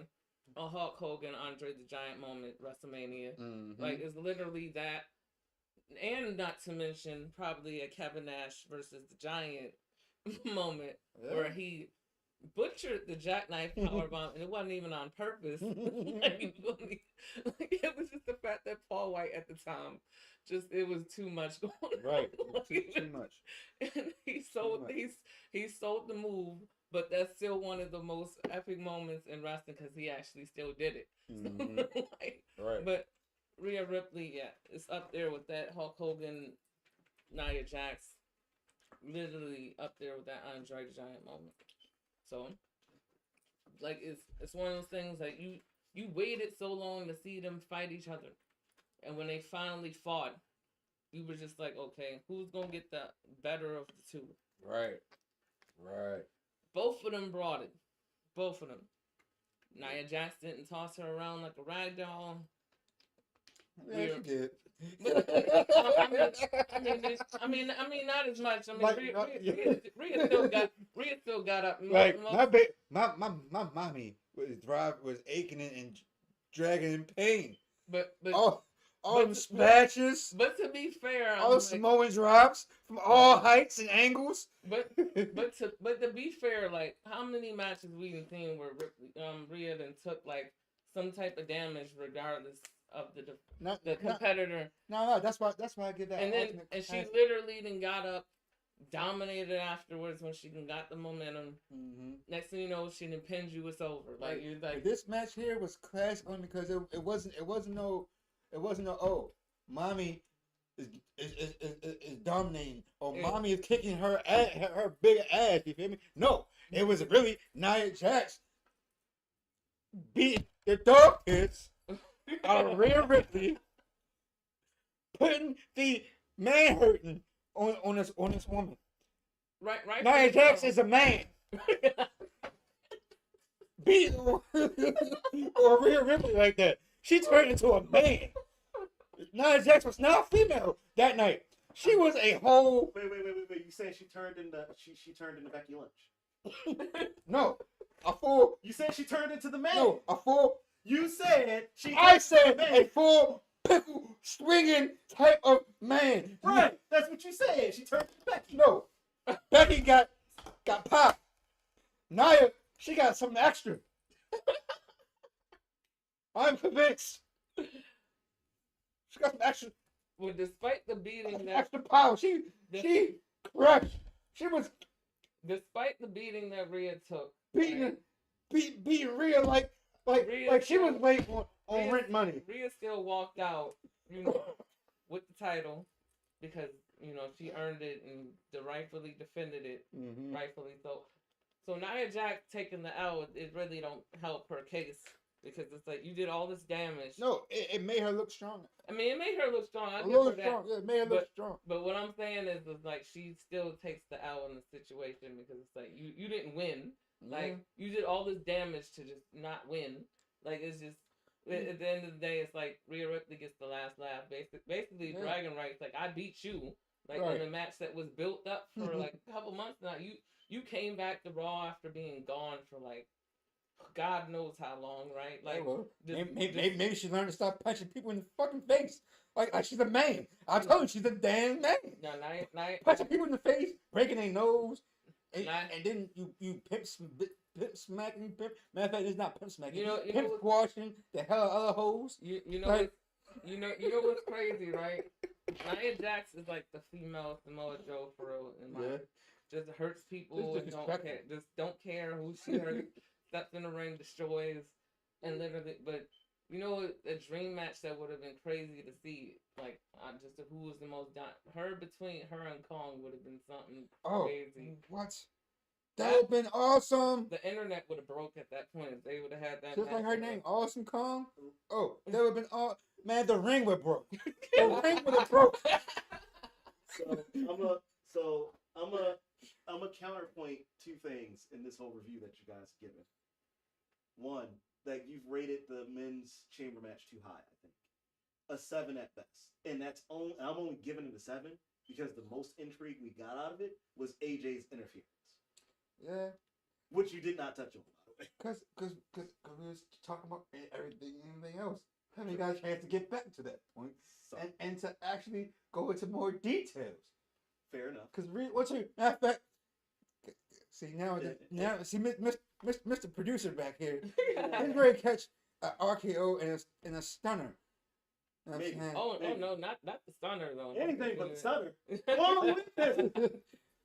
Hulk Hogan, Andre the Giant moment, WrestleMania. Mm-hmm. Like it's literally that, and not to mention probably a Kevin Nash versus the Giant moment where he butchered the jackknife powerbomb, and it wasn't even on purpose. It was just the fact that Paul White at the time, it was too much going on. Right, too much. And he sold the move, but that's still one of the most epic moments in wrestling because he actually still did it. Mm-hmm. Right. But Rhea Ripley, it's up there with that Hulk Hogan, Nia Jax. Literally up there with that Andre the Giant moment. So, like, it's one of those things like you waited so long to see them fight each other. And when they finally fought, you were just like, okay, who's gonna get the better of the two? Right. Right. Both of them brought it. Both of them. Nia Jax didn't toss her around like a rag doll. Yeah, she did. I mean, not as much. I mean, Like, Rhea still got up. Like my mommy was aching and dragging in pain. But All them smashes, But to be fair, all the Samoan drops from all heights and angles. But to be fair, like how many matches we've seen where Rhea then took like some type of damage regardless of the competitor. No, that's why I give that. And she literally then got up, dominated afterwards when she got the momentum. Mm-hmm. Next thing you know, she done pinned you. It's over. Like you're like this match here was clash only because it wasn't no oh, mommy is dominating or mommy is kicking her big ass. You feel me? No, it was really Nia Jax beating the dog hits out of Rhea Ripley, putting the man hurting on this woman. Right. Nia Jax is a man. Beating or Rhea Ripley like that. She turned into a man. Nia Jax was not female that night. She was a whole. Wait. You said she turned into Becky Lynch? No, a full. You said she turned into the man. No, a full. You said she. I said a full pickle swinging type of man. Right, that's what you said. She turned into Becky. No, Becky got popped. Nia, she got something extra. I'm convinced. She got some extra. Well, despite the beating that extra power, she crushed. She was. Despite the beating that Rhea took, beating Rhea like she was late on rent money. Rhea still walked out, with the title because she earned it and rightfully defended it, rightfully so. So Nia Jax taking the L, it really don't help her case. Because it's like you did all this damage. No, it made her look strong. I mean, it made her look strong. I give her that. Yeah, it made her look strong. But what I'm saying is like she still takes the L in the situation because it's like you didn't win. Mm-hmm. Like you did all this damage to just not win. Like it's just at the end of the day, it's like Rhea Ripley gets the last laugh. Basically, Dragon Rights like I beat you. Like in a match that was built up for like a couple months now. You came back to Raw after being gone for like. God knows how long, right? Like, maybe she learned to stop punching people in the fucking face. Like she's a man. I told you she's a damn man. No, punching people in the face, breaking their nose, and then you pimp smacking. Matter of fact, it's not pimp smacking. Pimp squashing the hell out of other hoes. You know what's crazy, right? Nia Jax is like the female Samoa Joe for real. In my just hurts people and don't care who she hurts. Steps in the ring, destroys, and literally. But a dream match that would have been crazy to see. Like just who was the most between her and Kong would have been something crazy. What? That would have been awesome. The internet would have broke at that point if they would have had that. Just like her name, Awesome Kong. Oh, that would have been all. Man, the ring would have broke. The ring would have broke. So I'm a counterpoint two things in this whole review that you guys have given. One, that you've rated the men's chamber match too high, I think. A 7 at best. And I'm only giving it a 7 because the most intrigue we got out of it was AJ's interference. Yeah. Which you did not touch on, by the way. Because we was talking about everything and anything else. Haven't got a chance to get back to that point. And to actually go into more details. Fair enough. Because matter of fact, see Mr. Producer back here, he's ready to catch an RKO and a stunner. You know Maybe. No, not the stunner though. Anything but the stunner.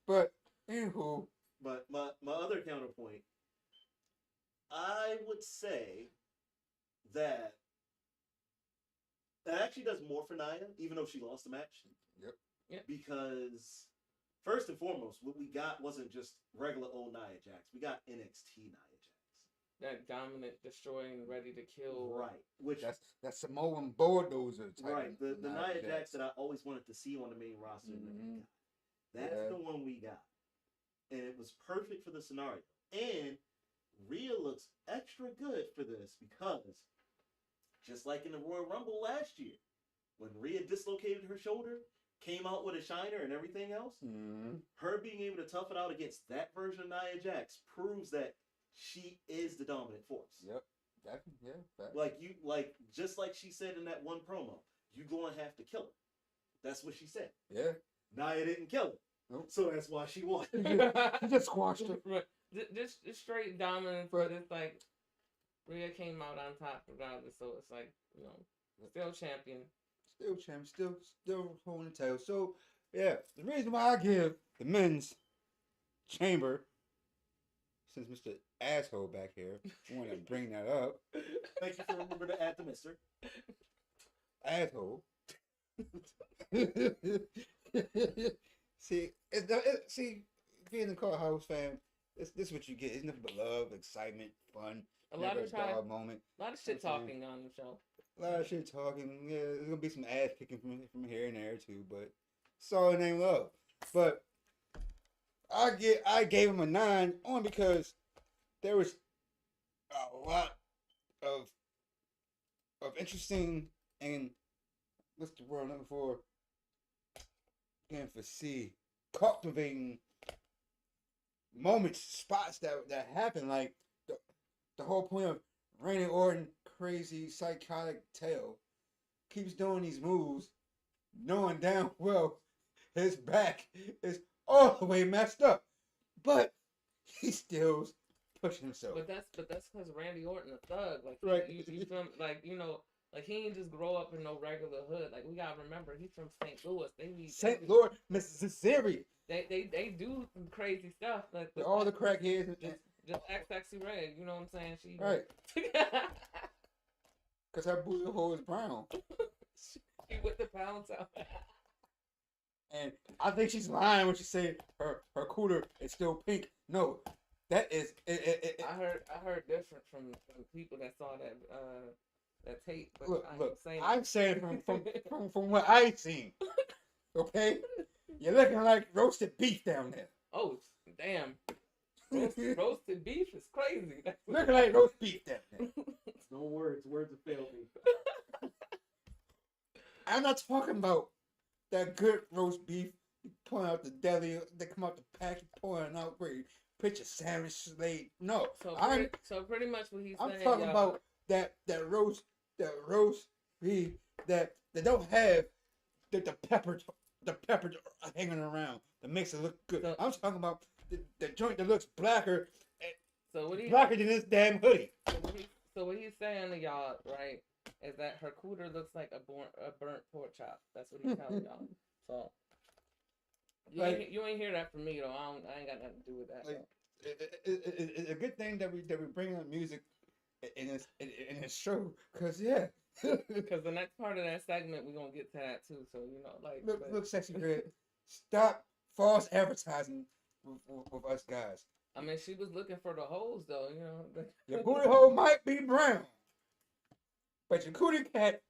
But anywho. But my other counterpoint, I would say that actually does more for Nia, even though she lost the match. Yep. Because first and foremost, what we got wasn't just regular old Nia Jax. We got NXT Nia Jax. that dominant, destroying, ready to kill. Right. Which that's Samoan bulldozer type. right. The Nia Nia Jax Jax that I always wanted to see on the main roster. Mhm. That's the one we got. And it was perfect for the scenario. And Rhea looks extra good for this because just like in the Royal Rumble last year, when Rhea dislocated her shoulder, came out with a shiner and everything else, her being able to tough it out against that version of Nia Jax proves that she is the dominant force. Yep. Yeah. Like just like she said in that one promo, you gonna have to kill her. That's what she said. Yeah. Nia didn't kill her. Nope. So that's why she won. He just squashed her. Right. This straight dominance, but it's like Rhea came out on top regardless, so it's like, you know, still champion. Still champion, still holding the title. So yeah, the reason why I give the men's chamber, since Mr. Asshole back here, I want to bring that up. Thank you for remembering to add the mister. Asshole. See, being a Culthouse fan, this is what you get. It's nothing but love, excitement, fun. A lot of dog moment. A lot of shit talking on the show. A lot of shit talking. Yeah, there's gonna be some ass kicking from here and there too, but it's all in the name of love. But I gave him a 9 only because there was a lot of interesting and what's the word I'm looking for? Again, for C, cultivating moments, spots that happen. Like the whole point of Randy Orton, crazy psychotic tale, keeps doing these moves, knowing damn well his back is all the way messed up, but he still's pushing himself. But that's because Randy Orton a thug. Like Right. you from like, you know, like he ain't just grow up in no regular hood. Like we gotta remember he's from St. Louis. St. Louis, Mississippi. They do some crazy stuff. Like All the crackheads. Just act sexy red. You know what I'm saying? She Right. Because her booty hole is brown. she with the pounds out. And I think she's lying when she said her cooler is still pink. No, that is. I heard different from people that saw that tape. But Look, saying I'm saying from what I've seen. Okay, you're looking like roasted beef down there. Oh damn! Roasted beef is crazy. Looking like roast beef down there. No words have failed me. I'm not talking about that good roast beef. You pulling out the deli, they come out the pack, you pouring out where you put your sandwich slate. No, so pretty much what he's I'm saying. talking about that roast beef that don't have the pepper hanging around that makes it look good. I'm talking about the joint that looks blacker than this damn hoodie. So what he's saying to y'all, right, is that her cooter looks like a burnt pork chop. That's what he's telling y'all. So you ain't hear that from me though. I ain't got nothing to do with that. It's a good thing that we bring up music in this show, cause yeah. Because the next part of that segment we're gonna get to that too. So you know, like look, Sexy Red, stop false advertising with us guys. I mean, she was looking for the holes though, you know. Your booty hole might be brown, but your cootie cat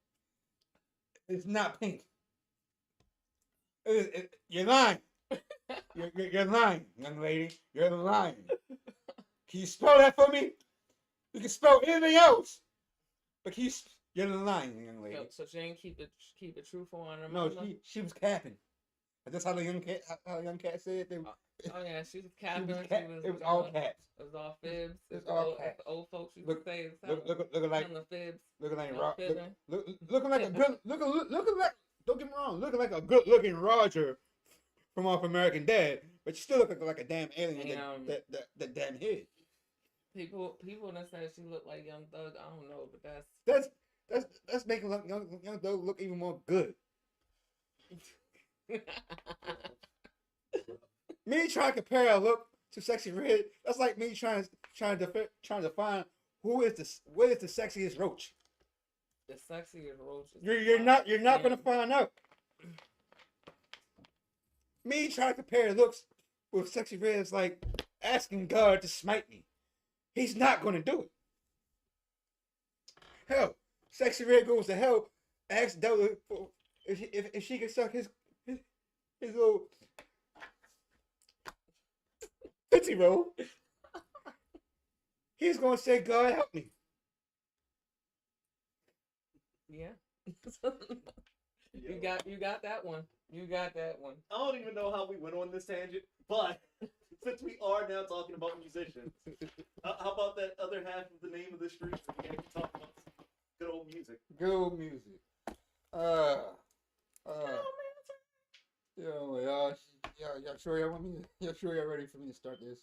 is not pink. You're lying. You're lying, young lady. You're lying. Can you spell that for me? You can spell anything else, but you're lying, young lady. So she ain't keep it truthful on her. No, she was capping. That's how the young cat said. Oh yeah, she was capping. It was all caps. It was all fibs. It was all caps. Old folks used to say looking like fibs. Looking like fibbing. looking like a good looking like, don't get me wrong, looking like a good looking Roger from off American Dad, but you still look like a damn alien. That damn head. People that say she looked like Young Thug, I don't know, but that's making young Thug look even more good. Me trying to compare a look to Sexy Red, that's like me trying to find what is the sexiest roach. The sexiest roach. You're not gonna find out. Me trying to compare looks with Sexy Red is like asking God to smite me. He's not gonna do it. Hell, Sexy Red goes to hell. Ask Della if she can suck his little Tootsie Roll. He's gonna say, "God help me." Yeah. You got that one. You got that one. I don't even know how we went on this tangent, but since we are now talking about musicians, how about that other half of the name of the street? We can talk about good old music. Good old music. Y'all sure y'all want me? Y'all sure y'all ready for me to start this?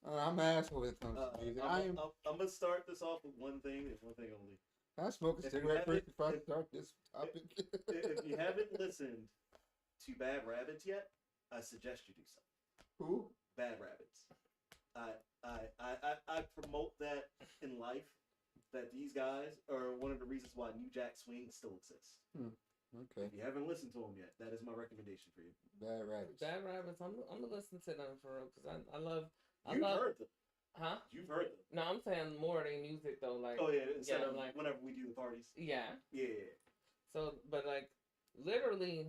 I'm an asshole when it comes to music. I'm gonna start this off with one thing and one thing only. I smoke a cigarette first before I start this topic. If you haven't listened to Bad Rabbits yet, I suggest you do so. Who? Bad Rabbits. I promote that in life. That these guys are one of the reasons why New Jack Swing still exists. Okay. If you haven't listened to them yet, that is my recommendation for you. Bad Rabbits. Bad Rabbits. I'm gonna listen to them for real because I love. You've heard them. Huh? You've heard them. No, I'm saying more of their music though. Like. Oh yeah, instead of like whenever we do the parties. Yeah. Yeah. So, but like, literally,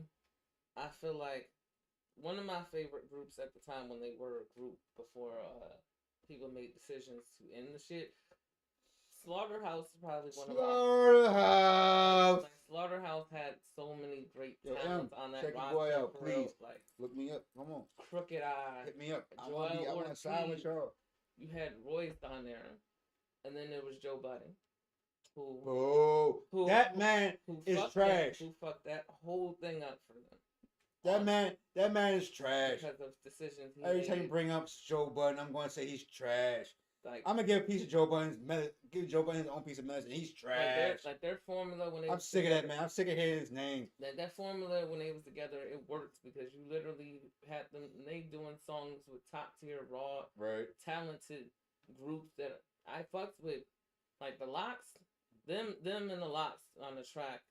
I feel like one of my favorite groups at the time when they were a group before people made decisions to end the shit. Slaughterhouse is probably one of Slaughterhouse. Like, Slaughterhouse had so many great Yo, talents on that check your roster. boy out, for real. please. Like, Look me up. Come on. Crooked Eye. Hit me up. I Joel want to side with Ortiz. y'all. You had Royce on there, and then there was Joe Budden, That man is trash. Who fucked that whole thing up for them? That man is trash. Because of decisions he Every made. time you bring up Joe Budden, I'm going to say he's trash. Like, I'm gonna give a piece of Joe Budden's give Joe Budden his own piece of medicine. He's trash. Like their formula when they. I'm sick of that man. I'm sick of hearing his name. That formula when they was together, it works because you literally had them. They doing songs with top tier, raw, talented groups that I fucked with, like the Locks. Them and the Locks on the track.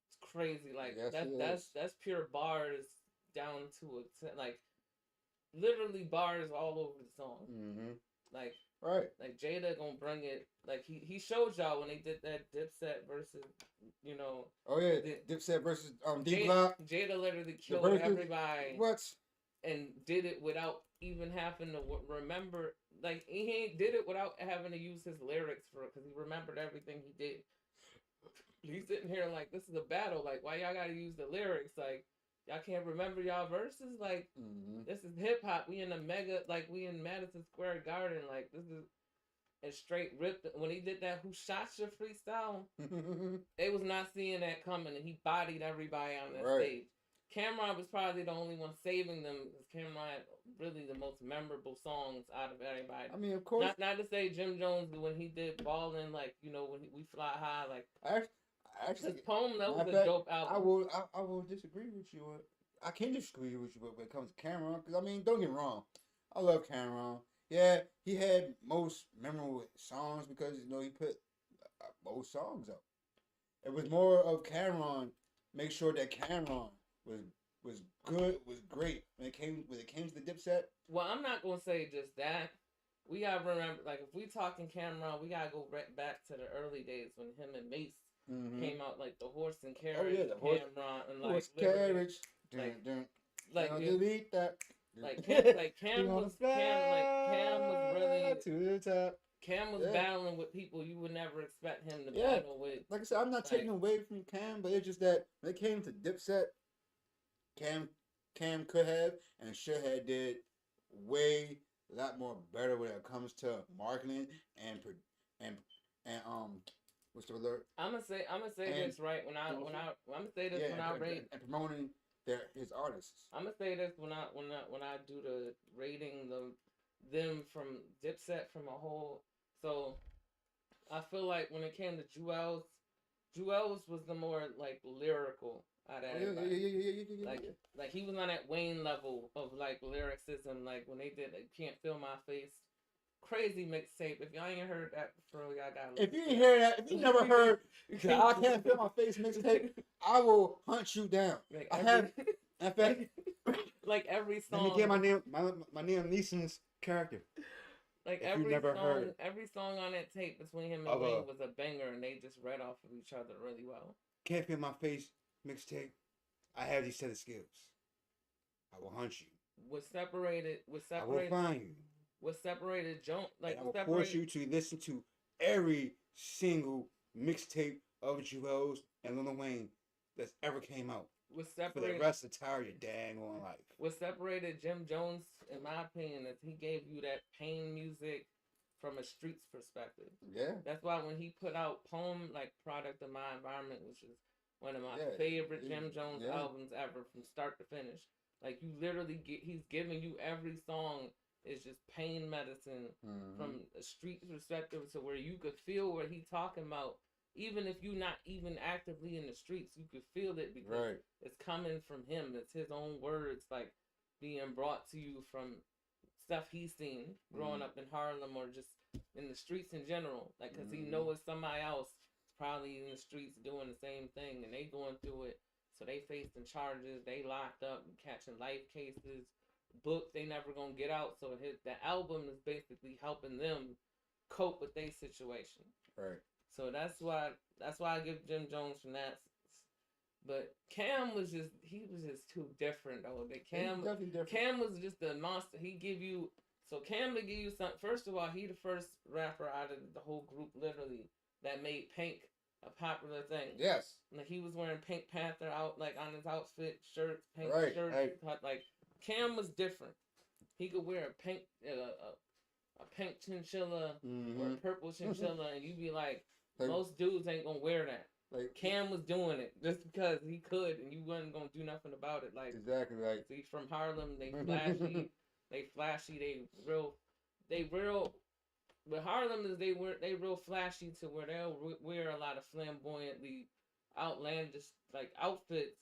It's crazy. Like that's pure bars down to a like, literally bars all over the song. Mm-hmm. Like. Right. Like Jada gonna bring it. Like he showed y'all when they did that Dipset versus, you know. Oh yeah, Dipset versus D Block. Jada literally killed everybody. What? And did it without even having to remember. Like he did it without having to use his lyrics for it because he remembered everything he did. He's sitting here like this is a battle. Like why y'all gotta use the lyrics? Like. Y'all can't remember y'all verses? Like, This is hip-hop. We in we in Madison Square Garden. Like, this is a straight ripped. When he did that Who Shot Your freestyle, they was not seeing that coming, and he bodied everybody on that stage. Cameron was probably the only one saving them, because Cameron had really the most memorable songs out of everybody. I mean, of course. Not to say Jim Jones, when he did Ballin', like, you know, when We Fly High, like... Actually, this poem, that was a dope album. I will disagree with you. I can disagree with you when it comes to Cameron, because I mean, don't get me wrong, I love Cameron. Yeah, he had most memorable songs because he put most songs up. It was more of Cameron. Make sure that Cameron was good, was great when it came to the Dipset. Well, I'm not gonna say just that. We gotta remember, like, if we talking Cameron, we gotta go right back to the early days when him and Mace. Came out like the horse and carriage. Oh yeah, the Cameron and like horse carriage. Delete that. Cam was really to the top. Cam was battling with people you would never expect him to battle with. Like I said, I'm not taking away from Cam, but it's just that when it came to Dipset, Cam could have and should have did way a lot more better when it comes to marketing and what's the word? I'm gonna say this right when I rate and promoting his artists. I'm gonna say this when I do the rating them from Dipset from a whole. So I feel like when it came to Jewels was the more like lyrical out of everybody. Like he was on that Wayne level of like lyricism. Like when they did Can't Feel My Face. Crazy mixtape. If y'all ain't heard that before, y'all gotta. If you ain't hear that, if you never heard I Can't Feel My Face mixtape, I will hunt you down. Like I have, in fact, like every song. Let me get my Liam Neeson's character. Like if you never heard every song on that tape between him and of Wayne was a banger, and they just read off of each other really well. Can't Feel My Face mixtape, I have these set of skills. I will hunt you. I will find you. What separated Jones, like and I will force you to listen to every single mixtape of Jewels and Lil Wayne that's ever came out. For the rest of your dang on life. What separated Jim Jones, in my opinion, is he gave you that pain music from a streets perspective. Yeah. That's why when he put out Poem, like Product of My Environment, which is one of my favorite Jim Jones albums ever from start to finish. Like you literally he's giving you every song is just pain medicine from a street perspective, to where you could feel what he's talking about. Even if you're not even actively in the streets, you could feel it because it's coming from him. It's his own words, like being brought to you from stuff he's seen growing up in Harlem or just in the streets in general. Like, because he knows somebody else probably in the streets doing the same thing, and they going through it. So they facing charges, they locked up, catching life cases, books they never gonna get out. So the album is basically helping them cope with their situation. Right. So that's why I give Jim Jones from that. But Cam was just too different though. Cam was just a monster. Cam to give you something. First of all, he the first rapper out of the whole group literally that made pink a popular thing. Yes. Like he was wearing Pink Panther out like on his outfit, shirts, pink shirts. Right. Like Cam was different. He could wear a pink chinchilla or a purple chinchilla, and you'd be like, most dudes ain't gonna wear that. Like Cam was doing it just because he could, and you wasn't gonna do nothing about it. Like exactly right. He's from Harlem. They flashy. They real. With Harlem is they real flashy to where they'll wear a lot of flamboyantly outlandish like outfits,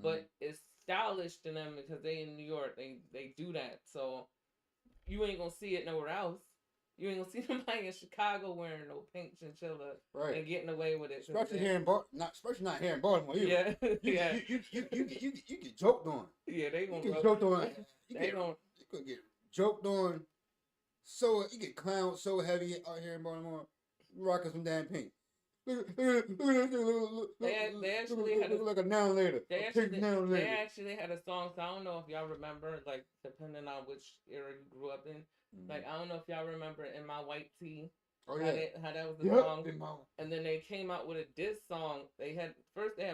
but it's stylish to them because they in New York. They do that, so you ain't gonna see it nowhere else. You ain't gonna see somebody in Chicago wearing no pink chinchilla and getting away with it. Especially here in especially not here in Baltimore either. Yeah, you get joked on. Yeah, they gonna get joked on. You could get joked on. So you get clowned so heavy out here in Baltimore. Rocking some damn pink. They actually had like a noun later. They actually had a song. So I don't know if y'all remember, like depending on which era you grew up in. Like I don't know if y'all remember In My White Tee. Oh yeah. How that was the song. And then they came out with a diss song. They had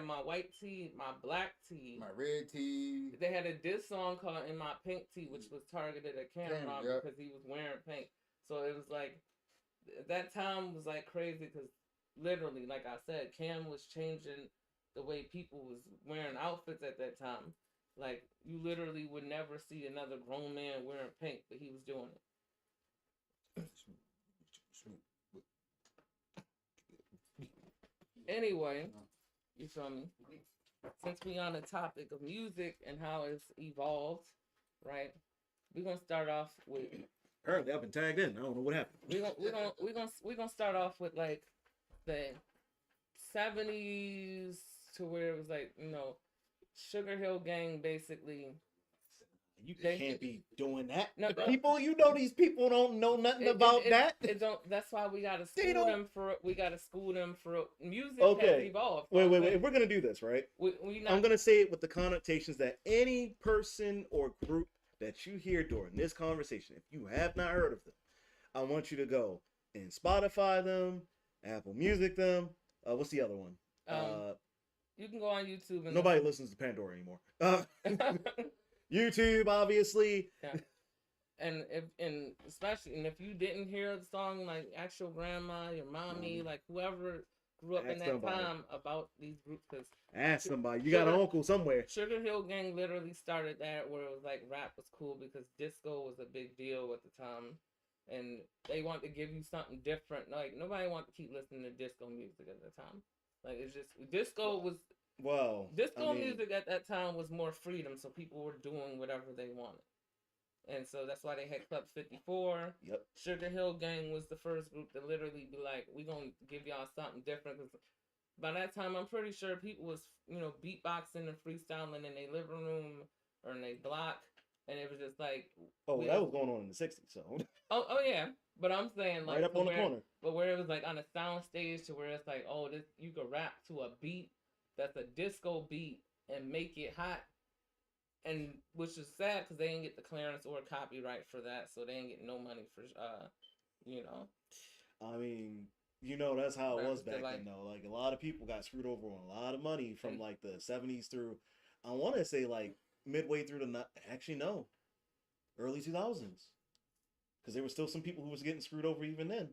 My White Tee, My Black Tee, My Red Tee. They had a diss song called In My Pink Tee, which was targeted at Cameron because he was wearing pink. So it was like that time was like crazy because literally, like I said, Cam was changing the way people was wearing outfits at that time. Like you literally would never see another grown man wearing pink, but he was doing it. Anyway, you feel me? Since we on the topic of music and how it's evolved, right? We're gonna start off with. Apparently, I've been tagged in. I don't know what happened. We're gonna start off with like the 70s to where it was like Sugar Hill Gang basically. You can't be doing that. No, these people don't know nothing about that. That's why we gotta school them for. We gotta school them for music. Has evolved. Wait. If we're gonna do this, right? I'm gonna say it with the connotations that any person or group that you hear during this conversation, if you have not heard of them, I want you to go and Spotify them, Apple Music them. What's the other one? You can go on YouTube. And nobody listens to Pandora anymore. YouTube, obviously. Yeah. And if you didn't hear the song, like ask your grandma, your mommy, like whoever grew up in that time about these groups. Cause ask somebody. You got an uncle somewhere. Sugar Hill Gang literally started that where it was like rap was cool because disco was a big deal at the time. And they want to give you something different. Like nobody wanted to keep listening to disco music at the time. Like it's just disco was music at that time was more freedom, so people were doing whatever they wanted. And so that's why they had Club 54. Yep. Sugar Hill Gang was the first group to literally be like, we're going to give y'all something different. Because by that time, I'm pretty sure people was, beatboxing and freestyling in their living room or in their block. and it was just like, Oh, that was going on in the 60s, so oh yeah. But I'm saying like right up on the corner. But where it was like on a sound stage to where it's like, oh, this you could rap to a beat that's a disco beat and make it hot, and which is sad because they didn't get the clearance or copyright for that, so they didn't get no money for you know. I mean, that's how it was back like, then, though. Like, a lot of people got screwed over on a lot of money from, like, the 70s through, I want to say, like, midway through actually, no, early 2000s. Because there were still some people who was getting screwed over even then.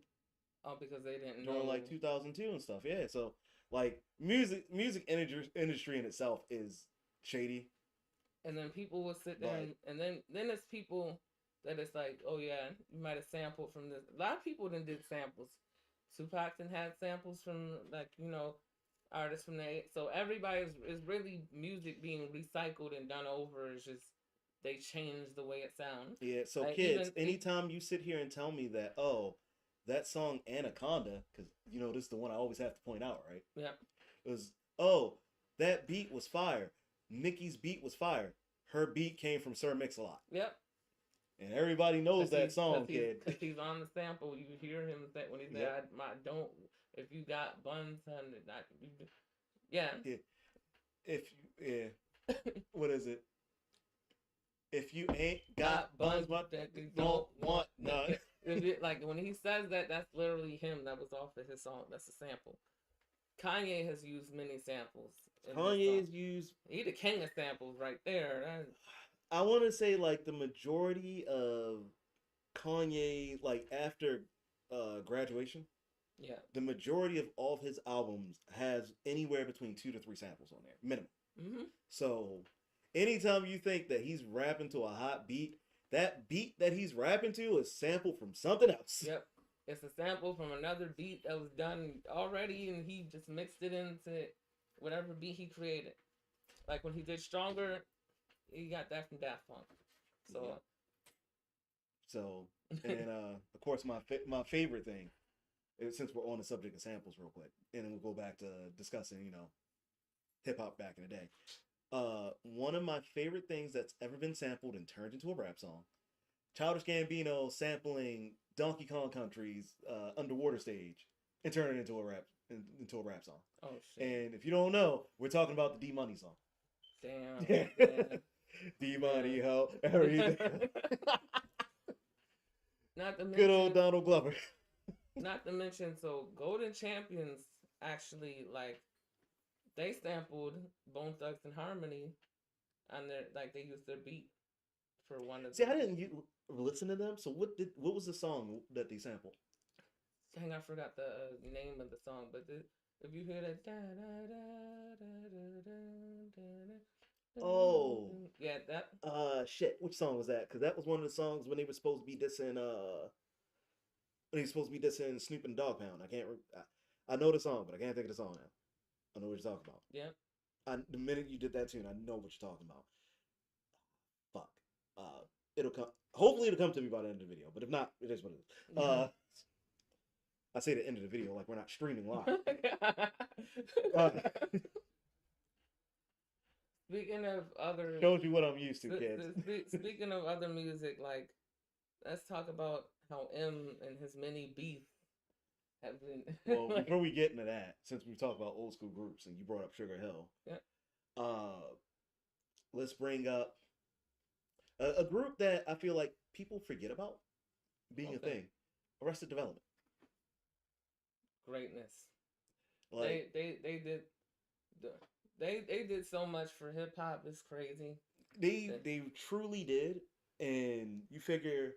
Oh, because they didn't during, know. like, 2002 and stuff, yeah. So, like, music industry in itself is shady. And then people will sit there and then there's people that it's like, oh yeah, you might have sampled from this. A lot of people done did samples. Tupac done had samples from, like, artists from the. So everybody is really music being recycled and done over. It's just they change the way it sounds. Yeah. So like, kids, anytime you sit here and tell me that, oh, that song Anaconda, because this is the one I always have to point out, right? Yeah. It was, oh, that beat was fire. Nicki's beat was fire. Her beat came from Sir Mix-a-Lot. Yep. And everybody knows that song, kid. Because he's on the sample. You hear him say when he said, yep. "Don't if you got buns, honey, yeah." What is it? If you ain't got buns, what that you don't want none. Like when he says that, that's literally him. That was off of his song. That's a sample. Kanye has used many samples. Kanye's used. He the king of samples right there. I want to say like the majority of Kanye, like after Graduation. Yeah. The majority of all of his albums has anywhere between 2 to 3 samples on there, minimum. Mm-hmm. So, anytime you think that he's rapping to a hot beat, that beat that he's rapping to is sampled from something else. Yep. It's a sample from another beat that was done already, and he just mixed it into whatever beat he created. Like when he did Stronger, he got that from Daft Punk. So, yeah. So, and of course, my favorite thing, since we're on the subject of samples real quick, and then we'll go back to discussing, hip hop back in the day. One of my favorite things that's ever been sampled and turned into a rap song, Childish Gambino sampling Donkey Kong Country's Underwater stage and turning it into a rap song. Oh shit! And if you don't know, we're talking about the D Money song. Damn. D Money, ho, everything. Not to mention, good old Donald Glover. Not to mention, so Golden Champions actually they sampled Bone Thugs and Harmony on their they used their beat for one of. See, I didn't listen to them. So what was the song that they sampled? Dang, I forgot the name of the song, but if you hear that, oh yeah, that. Shit, which song was that? Because that was one of the songs when they were supposed to be dissing. When they were supposed to be dissing Snoop and Dogg Pound. I know the song, but I can't think of the song now. I know what you're talking about. Yeah. The minute you did that tune, I know what you're talking about. Fuck. It'll come. Hopefully, it'll come to me by the end of the video. But if not, it is what it is. Mm-hmm. I say the end of the video like we're not streaming live. Speaking of other, shows you what I'm used to, kids. Speaking of other music, let's talk about how M and his many beef have been. Well, before we get into that, since we talk about old school groups and you brought up Sugar Hill, yeah. Let's bring up a group that I feel like people forget about being a thing. Arrested Development. Greatness. They did so much for hip hop. It's crazy. They truly did, and you figure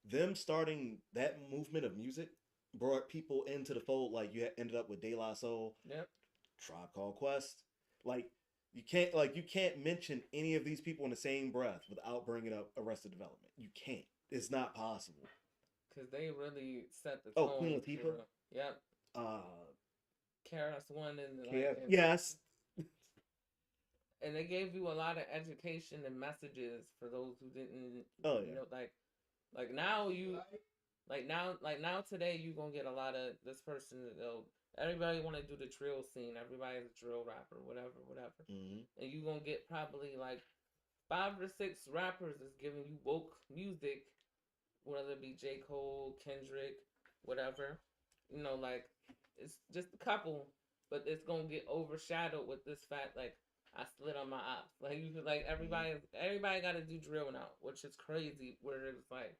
them starting that movement of music brought people into the fold. Like you ended up with De La Soul, yep, Tribe Called Quest. You can't mention any of these people in the same breath without bringing up Arrested Development. You can't. It's not possible. Because they really set the tone. Oh, Queen Latifah. Yep. KRS-One and yes. And they gave you a lot of education and messages for those who didn't. Oh yeah. Now today you gonna get a lot of this person. Everybody want to do the drill scene. Everybody's a drill rapper, whatever. Mm-hmm. And you gonna get probably 5 or 6 rappers is giving you woke music, whether it be J. Cole, Kendrick, whatever. Like it's just a couple, but it's gonna get overshadowed with this fact. Like I slid on my ops. Like you feel like everybody got to do drill now, which is crazy. Where it's like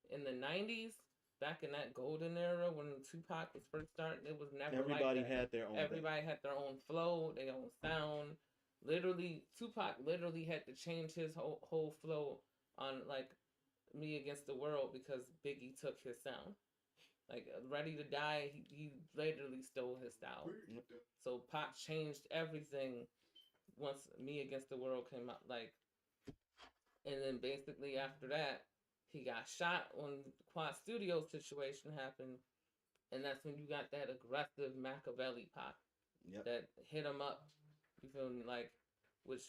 in the '90s, back in that golden era when Tupac was first starting, it was never Everybody like that. had their own. Everybody had their own flow, their own sound. Literally, Tupac literally had to change his whole flow on like Me Against the World because Biggie took his sound. Like Ready to Die, he literally stole his style. So Pac changed everything once Me Against the World came out. Like, and then basically after that, he got shot when the Quad Studio situation happened, and that's when you got that aggressive Machiavelli Pac that hit him up. You feel me? Like, which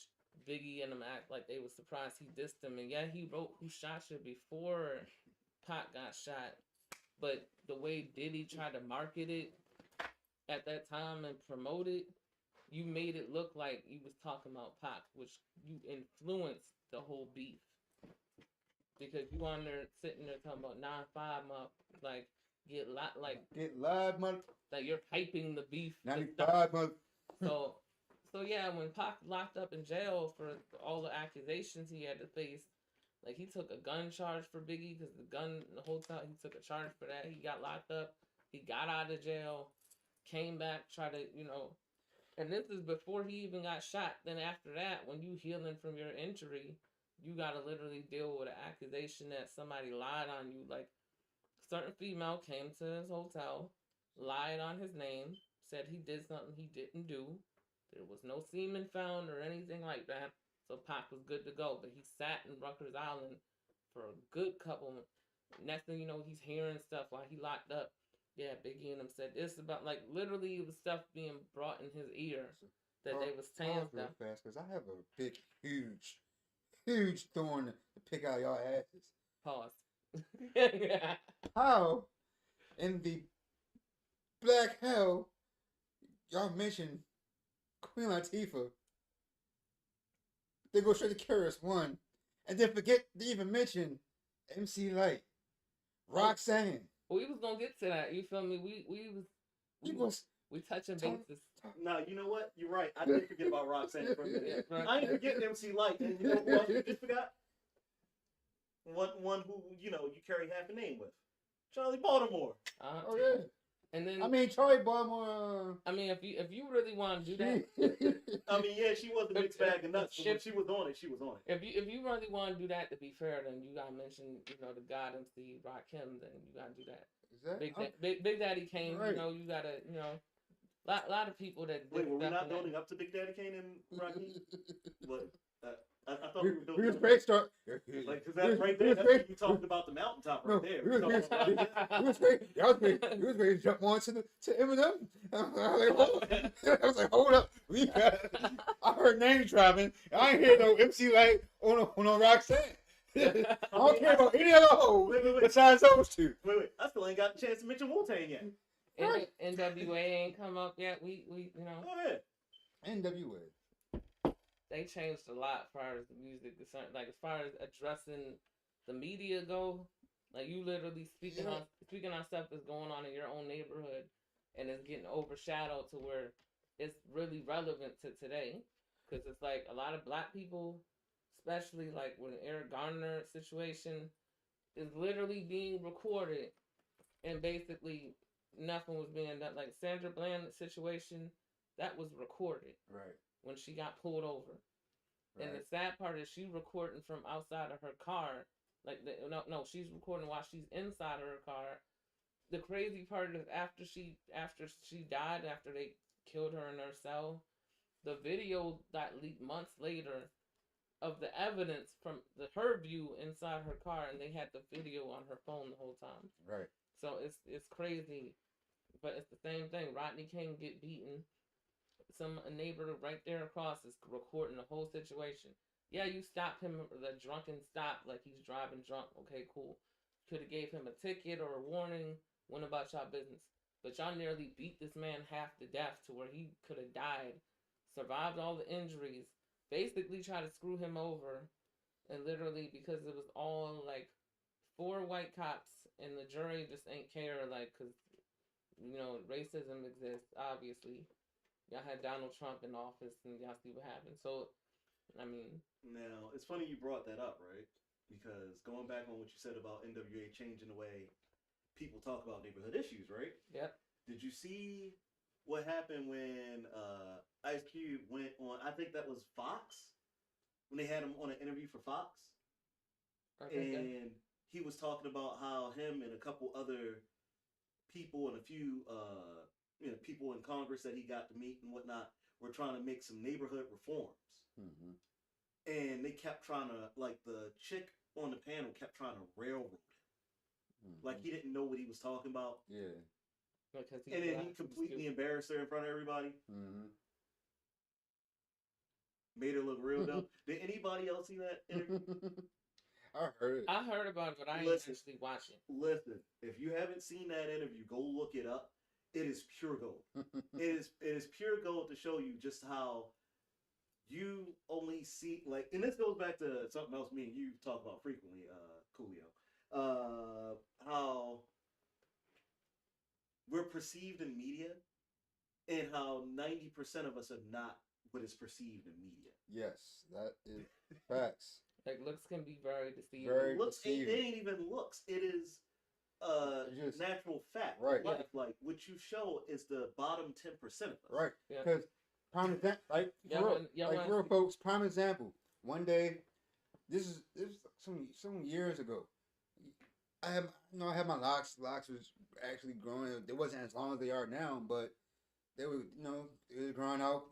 Biggie and them act like they were surprised he dissed him, and yeah, he wrote "Who Shot You" before Pac got shot. But the way Diddy tried to market it at that time and promote it, you made it look like you was talking about Pac, which you influenced the whole beef. Because you on there sitting there talking about 9-5 like get live, month. Like you're hyping the beef. 95 month. So yeah, when Pac locked up in jail for all the accusations he had to face, like he took a gun charge for Biggie because the gun the whole time he took a charge for that. He got locked up. He got out of jail, came back, tried to and this is before he even got shot. Then after that, when you healing from your injury, you gotta literally deal with an accusation that somebody lied on you. Like certain female came to his hotel, lied on his name, said he did something he didn't do. There was no semen found or anything like that. So Pac was good to go. But he sat in Rikers Island for a good couple months. Next thing you know, he's hearing stuff while he locked up. Yeah, Biggie and him said this about, like, literally it was stuff being brought in his ear that they was saying real stuff. fast, because I have a big, huge thorn to pick out y'all asses. Pause. How in the black hell y'all mentioned Queen Latifah? They go straight to Curious One, and then forget to even mention MC Light, Roxanne. We was gonna get to that. You feel me? We touching bases. No, you know what? You're right. I did forget about Roxanne for a minute. I ain't forgetting MC Light, and you know what? You just forgot one who you carry half a name with, Charlie Baltimore. Oh yeah. And then Charlie Baltimore. If you really want to do that, yeah, she was a mixed bag of nuts. But when she was on it, she was on it. If you really want to do that, to be fair, then you gotta mention the God MC Rakim. Then you gotta do that. Big Daddy Kane. Right. You gotta lot of people that. Wait, were we not building up to Big Daddy Kane and Rakim? What? I thought we were building. We was great start. Like, cause that right there, that's what you talking about the mountaintop right there. We was ready to jump on to Eminem. I was like, hold up, I heard name dropping. I ain't hear no MC Light on Roxanne. I don't care about any other hoes besides those two. Wait, I still ain't got a chance to mention Wu-Tang yet. Right. NWA ain't come up yet. We Go ahead. NWA. They changed a lot as far as the music concerned. Like as far as addressing the media go, like you literally speaking on stuff that's going on in your own neighborhood, and it's getting overshadowed to where it's really relevant to today. Because it's like a lot of black people, especially like with the Eric Garner situation, is literally being recorded, and basically nothing was being done. Like Sandra Bland situation, that was recorded. Right. When she got pulled over. Right. And the sad part is she recording from outside of her car. Like, she's recording while she's inside of her car. The crazy part is after she died, after they killed her in her cell, the video got leaked months later of the evidence from her view inside her car, and they had the video on her phone the whole time. Right. So it's crazy. But it's the same thing. Rodney King get beaten. A neighbor right there across is recording the whole situation. Yeah, you stopped him, the drunken stop, like he's driving drunk. Okay, cool. Could have gave him a ticket or a warning. Went about y'all business. But y'all nearly beat this man half to death to where he could have died, survived all the injuries, basically try to screw him over, and literally because it was all like 4 white cops and the jury just ain't care, like, because racism exists, obviously. Y'all had Donald Trump in office and y'all see what happened. So I mean, Now, it's funny you brought that up, right? Because going back on what you said about NWA changing the way people talk about neighborhood issues, right? yep. Did you see what happened when Ice Cube went on? I think that was Fox when they had him on an interview for Fox, and he was talking about how him and a couple other people and a few people in Congress that he got to meet and whatnot were trying to make some neighborhood reforms. Mm-hmm. And they kept trying to, like, the chick on the panel kept trying to railroad him. Mm-hmm. Like, he didn't know what he was talking about. Yeah. Because And then he completely embarrassed her in front of everybody. Mm-hmm. Made her look real dumb. Did anybody else see that interview? I heard it. I heard about it, but I ain't Listen. actually watching. Listen, if you haven't seen that interview, go look it up. It is pure gold. It is pure gold to show you just how you only see, like, and this goes back to something else me and you talk about frequently, Coolio. How we're perceived in media and how 90% of us are not what is perceived in media. Yes, that is facts. Like, looks can be very deceiving. Very Looks, it deceiving. ain't even looks. It is Just- natural fact. right. Life. Like, what you show is the bottom 10% of us. Right. Yeah. Because prime example, like for real folks, prime example. One day, this is some years ago. I had my locks. Locks was actually growing. It wasn't as long as they are now, but they were it was growing out.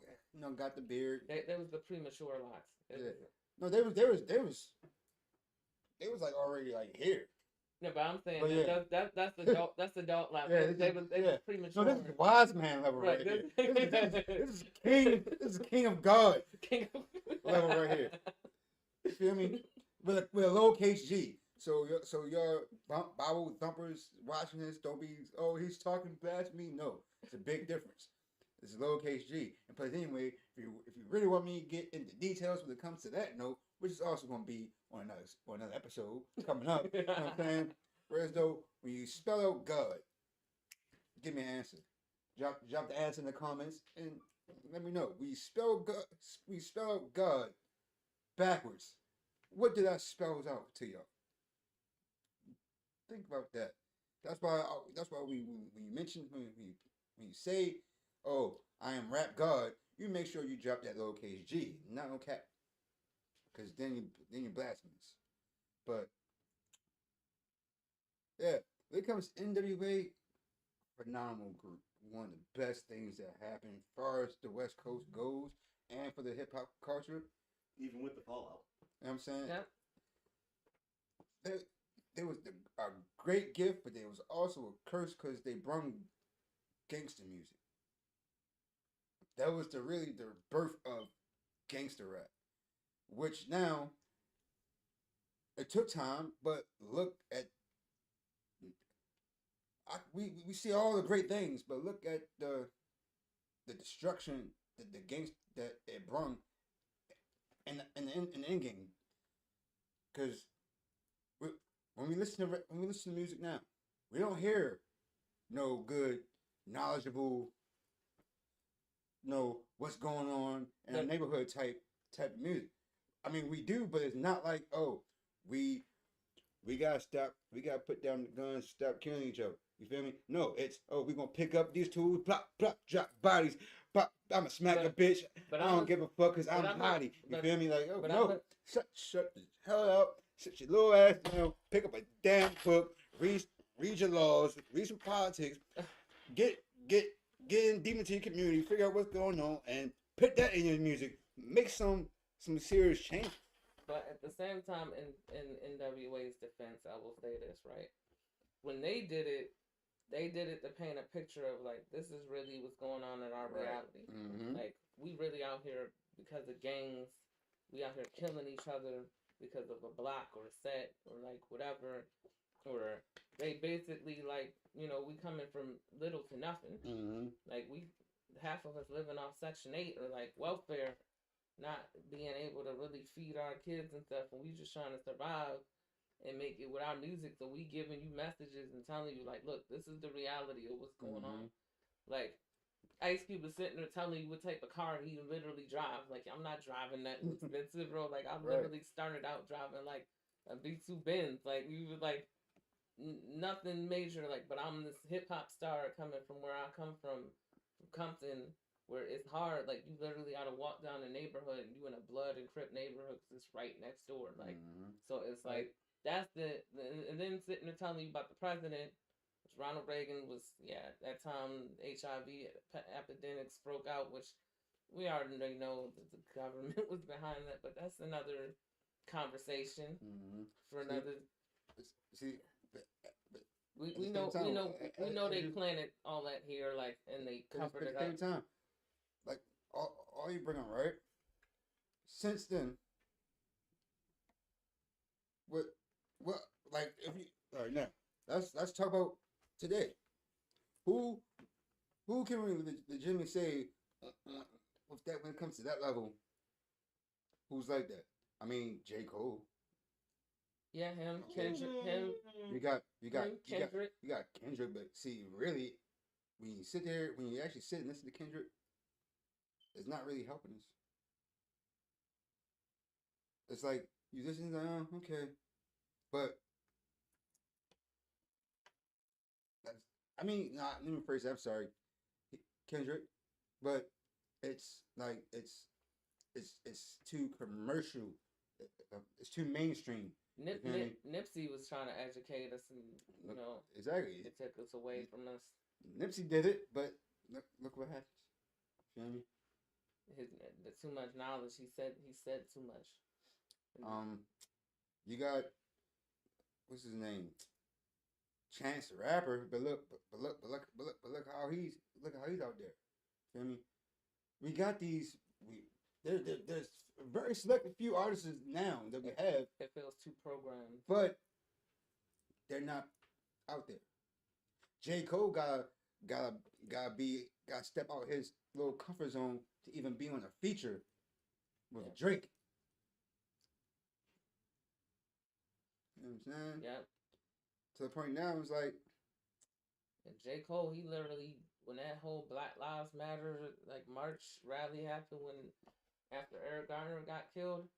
Got the beard. That was the premature locks. Yeah. No, they was like already like here. No, but I'm saying But yeah. that's adult. That's adult level. Yeah, they was premature. No, this is wise man level right here. This is king of God level right here. You feel me? With a lowercase G. So your Bible thumpers watching this, don't be, oh, he's talking blasphemy. No, it's a big difference. It's a lowercase G. And plus, anyway, if you really want me to get into details when it comes to that note, which is also going to be on another episode coming up, you know what I'm saying? Whereas though, when you spell out God, give me an answer. Drop the answer in the comments and let me know. We spell out God backwards. What did that spell out to y'all? Think about that. That's why when you mention when you say, "Oh, I am rap God," you make sure you drop that lowercase G, not no cap, because then you're blasphemous. But yeah, when it comes to NWA, phenomenal group. One of the best things that happened as far as the West Coast goes, and for the hip hop culture. Even with the fallout. You know what I'm saying? Yep. There was a great gift, but there was also a curse because they brung gangster music. That was the birth of gangster rap, which now it took time, but look at we see all the great things, but look at the destruction that the gangster that it brung in the end game, because when we listen to music now, we don't hear no good, knowledgeable, what's going on in a neighborhood type of music. I mean, we do, but it's not like, oh, we gotta stop, we gotta put down the guns, stop killing each other. You feel me? No, it's, oh, we're gonna pick up these tools, plop, plop, drop bodies, pop, I'ma smack a bitch. But I don't give a fuck because I'm hottie. You feel me? Like, oh, no, shut the hell up. Sit your little ass down, pick up a damn book, read your laws, read some politics, get in deep into your community, figure out what's going on, and put that in your music. Make some serious change. But at the same time, in NWA's defense, I will say this, right? When they did it to paint a picture of, like, this is really what's going on in our reality. Mm-hmm. Like, we really out here because of gangs. We out here killing each other because of a block or a set or, like, whatever. Or they basically, like, we coming from little to nothing. Mm-hmm. Like, half of us living off Section 8 or, like, welfare. not being able to really feed our kids and stuff, and we just trying to survive and make it with our music. So we giving you messages and telling you like, look, this is the reality of what's going on. Like Ice Cube was sitting there telling you what type of car he literally drives. Like, I'm not driving that expensive, bro. Like, I literally started out driving like a B2 Benz. Like, we were like nothing major. Like, but I'm this hip hop star coming from where I come from Compton, where it's hard. Like, you literally got to walk down the neighborhood, and you in a blood and Crip neighborhood because it's right next door. Like, so it's like that's and then sitting there telling you about the president. Ronald Reagan was, that time HIV epidemics broke out, which we already know that the government was behind that, but that's another conversation for another. See, we know they planted all that here, like, and they covered it up. At the same time, like all you bring on, right? Since then, what, like if you all right now, let's talk about today. Who can we legitimately say with that when it comes to that level? Who's like that? I mean, J. Cole. Yeah, him, Kendrick, him. You got Kendrick. You got Kendrick, but see, really, when you sit there, when you actually sit and listen to Kendrick, it's not really helping us. It's like you listen to, oh, okay, but I mean, let me rephrase that. I'm sorry, Kendrick, but it's like it's too commercial. It's too mainstream. Nipsey was trying to educate us, and exactly, it took us away from us. Nipsey did it, but look what happens. You feel me? The too much knowledge. He said too much. You got what's his name? Chance the Rapper, but look how he's out there. Feel me? We got these. There's a very selected few artists now that we have. It feels too programmed, but they're not out there. J. Cole gotta step out his little comfort zone to even be on a feature with Drake. You know what I'm saying? Yeah. To the point now, it's like, and J. Cole, he literally, when that whole Black Lives Matter like march rally happened, after Eric Garner got killed,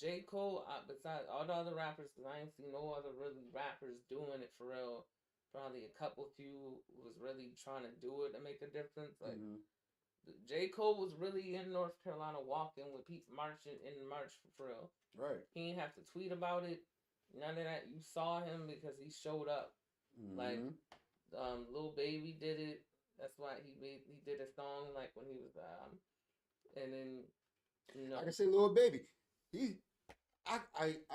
J. Cole, besides all the other rappers, because I ain't seen no other really rappers doing it for real. Probably a few was really trying to do it to make a difference. Like J. Cole was really in North Carolina walking with people marching in the march for real. Right. He didn't have to tweet about it. None of that. You saw him because he showed up. Like, Lil Baby did it. That's why he did a song like when he was and then I can say Lil Baby. I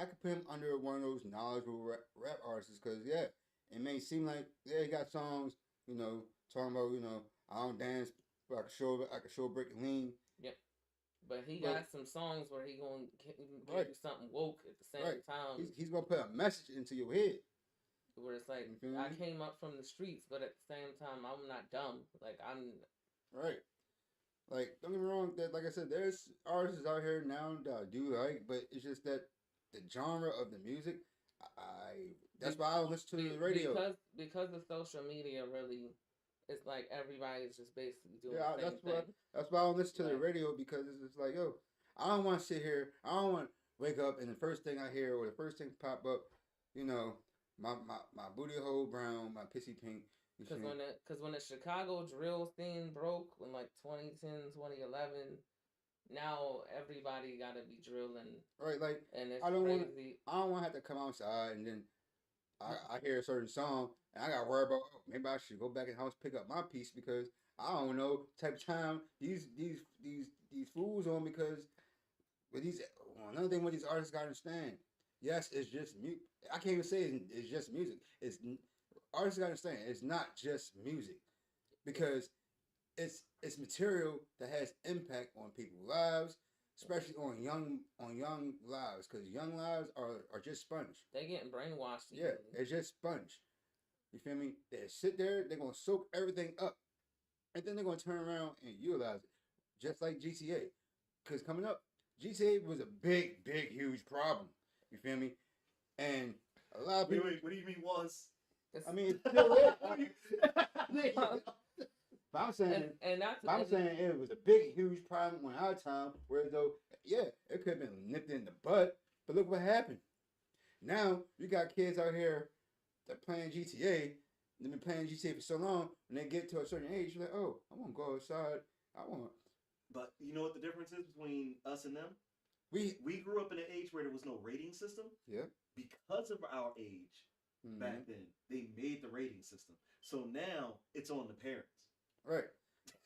could put him under one of those knowledgeable rap artists because it may seem like he got songs talking about I don't dance but I can show break and lean. Yep. But he got some songs where he gonna give you something woke at the same time. He's gonna put a message into your head. Where it's like, I came up from the streets, but at the same time, I'm not dumb. Like, I'm... Right. Like, don't get me wrong, that, like I said, there's artists out here now that I do like, but it's just that the genre of the music, that's why I don't listen to the radio. Because of social media, really, it's like everybody's just basically doing the same thing. That's why I don't listen to the radio, because it's just like, I don't want to sit here, I don't want to wake up and the first thing I hear or the first thing pop up, my booty hole brown, my pissy pink. Because when the Chicago drill scene broke in like 2010, 2011, now everybody got to be drilling. Right, like, and it's I don't crazy. I don't want to have to come outside and then I hear a certain song and I got to worry about, maybe I should go back in the house pick up my piece because I don't know type of time these fools on, because another thing what these artists got to understand. Yes, it's just music. I can't even say it's just music. Artists got to understand it's not just music, because it's material that has impact on people's lives, especially on young lives, because young lives are just sponge. They getting brainwashed. Yeah, it's just sponge. You feel me? They sit there, they're gonna soak everything up, and then they're gonna turn around and utilize it, just like GTA. because coming up, GTA was a big, huge problem. You feel me? And a lot of people. Wait, what do you mean was? I mean, it's still is. But I'm saying, and that's I'm saying it was a big, huge problem when our time. Whereas though, yeah, it could have been nipped in the butt. But look what happened. Now you got kids out here that playing GTA. They've been playing GTA for so long. When they get to a certain age, you're like, oh, I want to go outside. I want. But you know what the difference is between us and them? We grew up in an age where there was no rating system. Yeah. Because of our age back then, they made the rating system. So now it's on the parents. Right.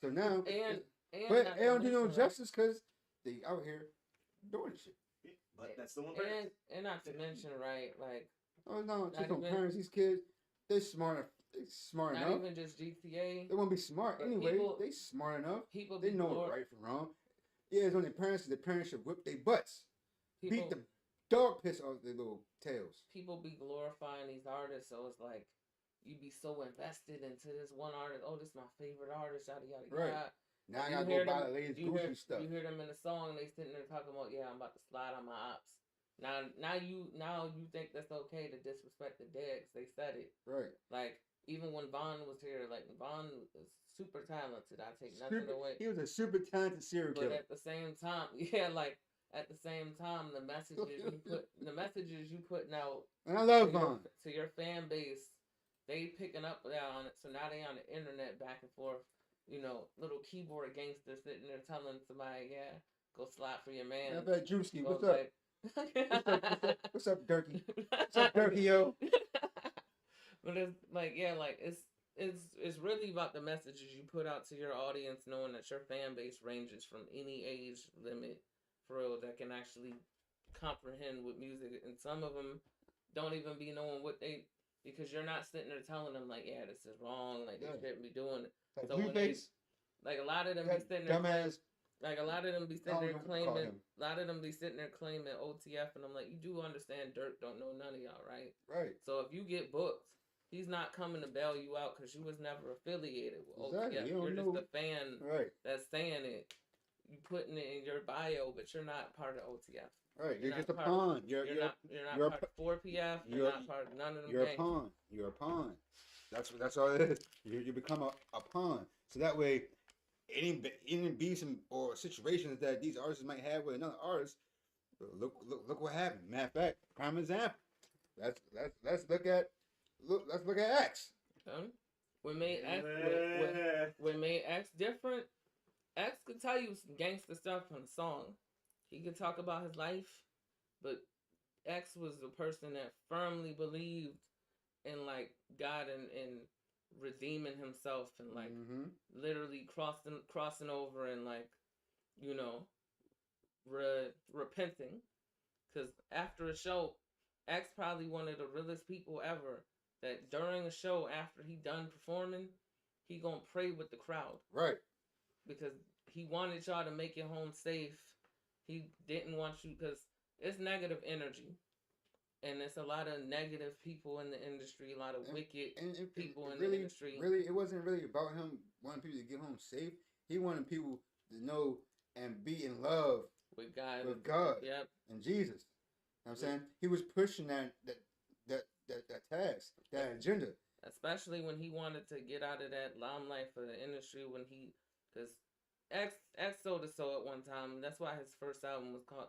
So now, and but they don't do no justice because they out here doing shit. Yeah, but that's the one. And not to mention, right? Like, oh no, just not on even- parents. These kids, they're smart. They smart not enough. even just GTA. They won't be smart But anyway. people- They smart enough. People They be know glor- it right from wrong. Yeah, it's on their parents. 'Cause the parents should whip their butts, people, beat the dog piss off their little tails. people be glorifying these artists, so it's like you be so invested into this one artist. Oh, this is my favorite artist. Yada yada Right. yada. Now I You gotta hear go buy them- the latest you Gucci hear, stuff. You hear them in the song, they sitting there talking about, yeah, I'm about to slide on my ops. Now you think that's okay to disrespect the dead 'cause they said it. Right. Like even when Vaughn was here, like Vaughn is super talented. I take nothing away. He was a super talented serial But killer. at the same time, yeah, like at the same time, the messages you putting out And I love to your, Vaughn. to your fan base, they picking up on it. So now they on the internet back and forth. You know, little keyboard gangsters sitting there telling somebody, yeah, go slap for your man. How about Drewski? Go What's up? like- What's up, Durkee? What's up, Durkee, yo? But it's like, yeah, like it's really about the messages you put out to your audience, knowing that your fan base ranges from any age limit for real that can actually comprehend with music, and some of them don't even be knowing what they, because you're not sitting there telling them like, yeah, this is wrong, like Yeah. they shouldn't be doing it. Like So when they- Blueface, Like a lot of them be that sitting there dumbass. like a lot of them be I sitting don't there know what to call claiming, him. a lot of them be sitting there claiming OTF, and I'm like, you do understand Dirk don't know none of y'all, right? Right. So if you get booked, he's not coming to bail you out because you was never affiliated with Exactly. OTF. You don't You're know. just a fan Right. that's saying it. You putting it in your bio, but you're not part of OTF. Right. You're You're just a not pawn. You're You're not you're a part of 4PF. You're you're- not part of none of them You're a gangs. pawn. You're a pawn. That's all it is. You become a pawn. So that way, any beefs or situations that these artists might have with another artist, look what happened. Matter of fact, prime example. Let's look at X. What made X what made X different? X could tell you some gangster stuff on the song. He could talk about his life, but X was the person that firmly believed in like God and redeeming himself and like literally crossing over and like, you know, repenting. Because after a show, X probably one of the realest people ever. That during a show after he done performing, he gonna pray with the crowd. Right. Because he wanted y'all to make it home safe. He didn't want you, because it's negative energy. And it's a lot of negative people in the industry, a lot of wicked people in the industry. Really, it wasn't really about him wanting people to get home safe. He wanted people to know and be in love With God. Yep. and Jesus. You know what I'm saying? He was pushing that task, that agenda. Especially when he wanted to get out of that limelight for the industry, because X sold his soul at one time. That's why his first album was called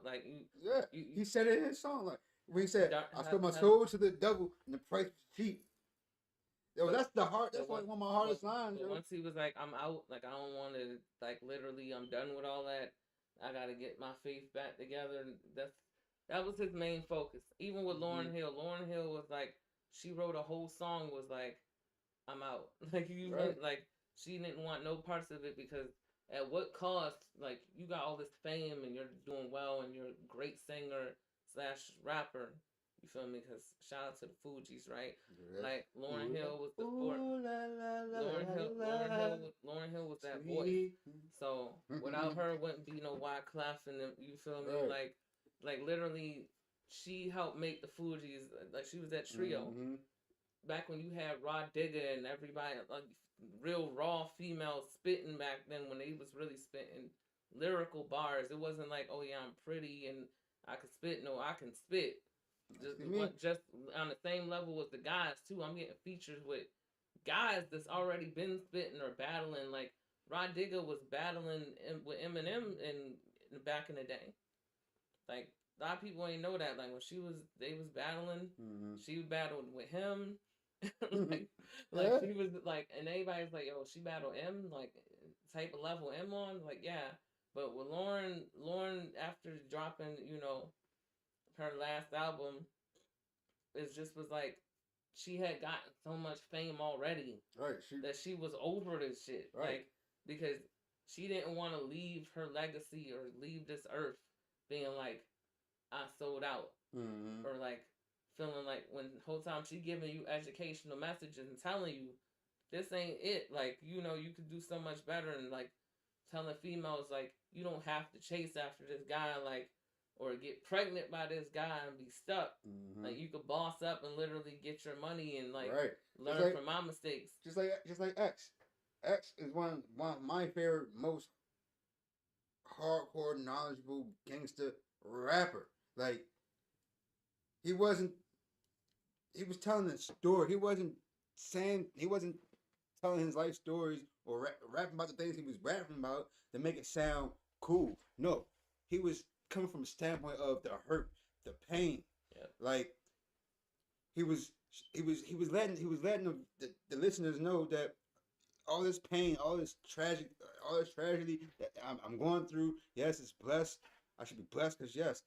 He said it in his song, like when he said, "I sold my have- soul to the devil, and the price was cheap." Yo, that's the heart. That's like one of my hardest lines. But Yo. once he was like, I'm out, like I don't want to, like literally, I'm done with all that. I gotta get my faith back together. And that was his main focus. Even with Lauryn Hill, Lauryn Hill was like, she wrote a whole song was like, I'm out. Like you like she didn't want no parts of it, because at what cost? Like you got all this fame and you're doing well and you're a great singer / rapper. You feel me? Because shout out to the Fugees, right? Yeah. Like Lauryn Hill was the Ooh, la, la, la, Lauryn Hill was that voice. sweet. So without her, wouldn't be no Wyclef, and you feel me? Right. Like literally, she helped make the Fugees. Like she was that trio back when you had Rod Digger and everybody, like real raw females spitting back then when they was really spitting. lyrical bars. It wasn't like, oh yeah, I'm pretty and I can spit. No, I can spit. Just on the same level with the guys too. I'm getting features with guys that's already been spitting or battling. Like Rod Digger was battling with Eminem in back in the day. Like a lot of people ain't know that. Like when they was battling. She battled with him. like she was like, and everybody's like, yo, she battled M, like type of level M on, like yeah. But with Lauren after dropping, her last album, it just was like she had gotten so much fame already, right? That she was over this shit, right? Like because she didn't want to leave her legacy or leave this earth being like, I sold out, or like feeling like when the whole time she giving you educational messages and telling you this ain't it, like you could do so much better, and like telling females like you don't have to chase after this guy, like, or get pregnant by this guy and be stuck. Like you could boss up and literally get your money and like learn from my mistakes. Just like X. X is one of my favorite, most hardcore, knowledgeable gangster rapper. Like he was telling a story. He wasn't telling his life stories or rapping about the things he was rapping about to make it sound cool. No, he was coming from a standpoint of the hurt, the pain. Yeah. Like he was letting the listeners know that all this pain, all this tragedy that I'm going through. Yes, it's blessed. I should be blessed because yes,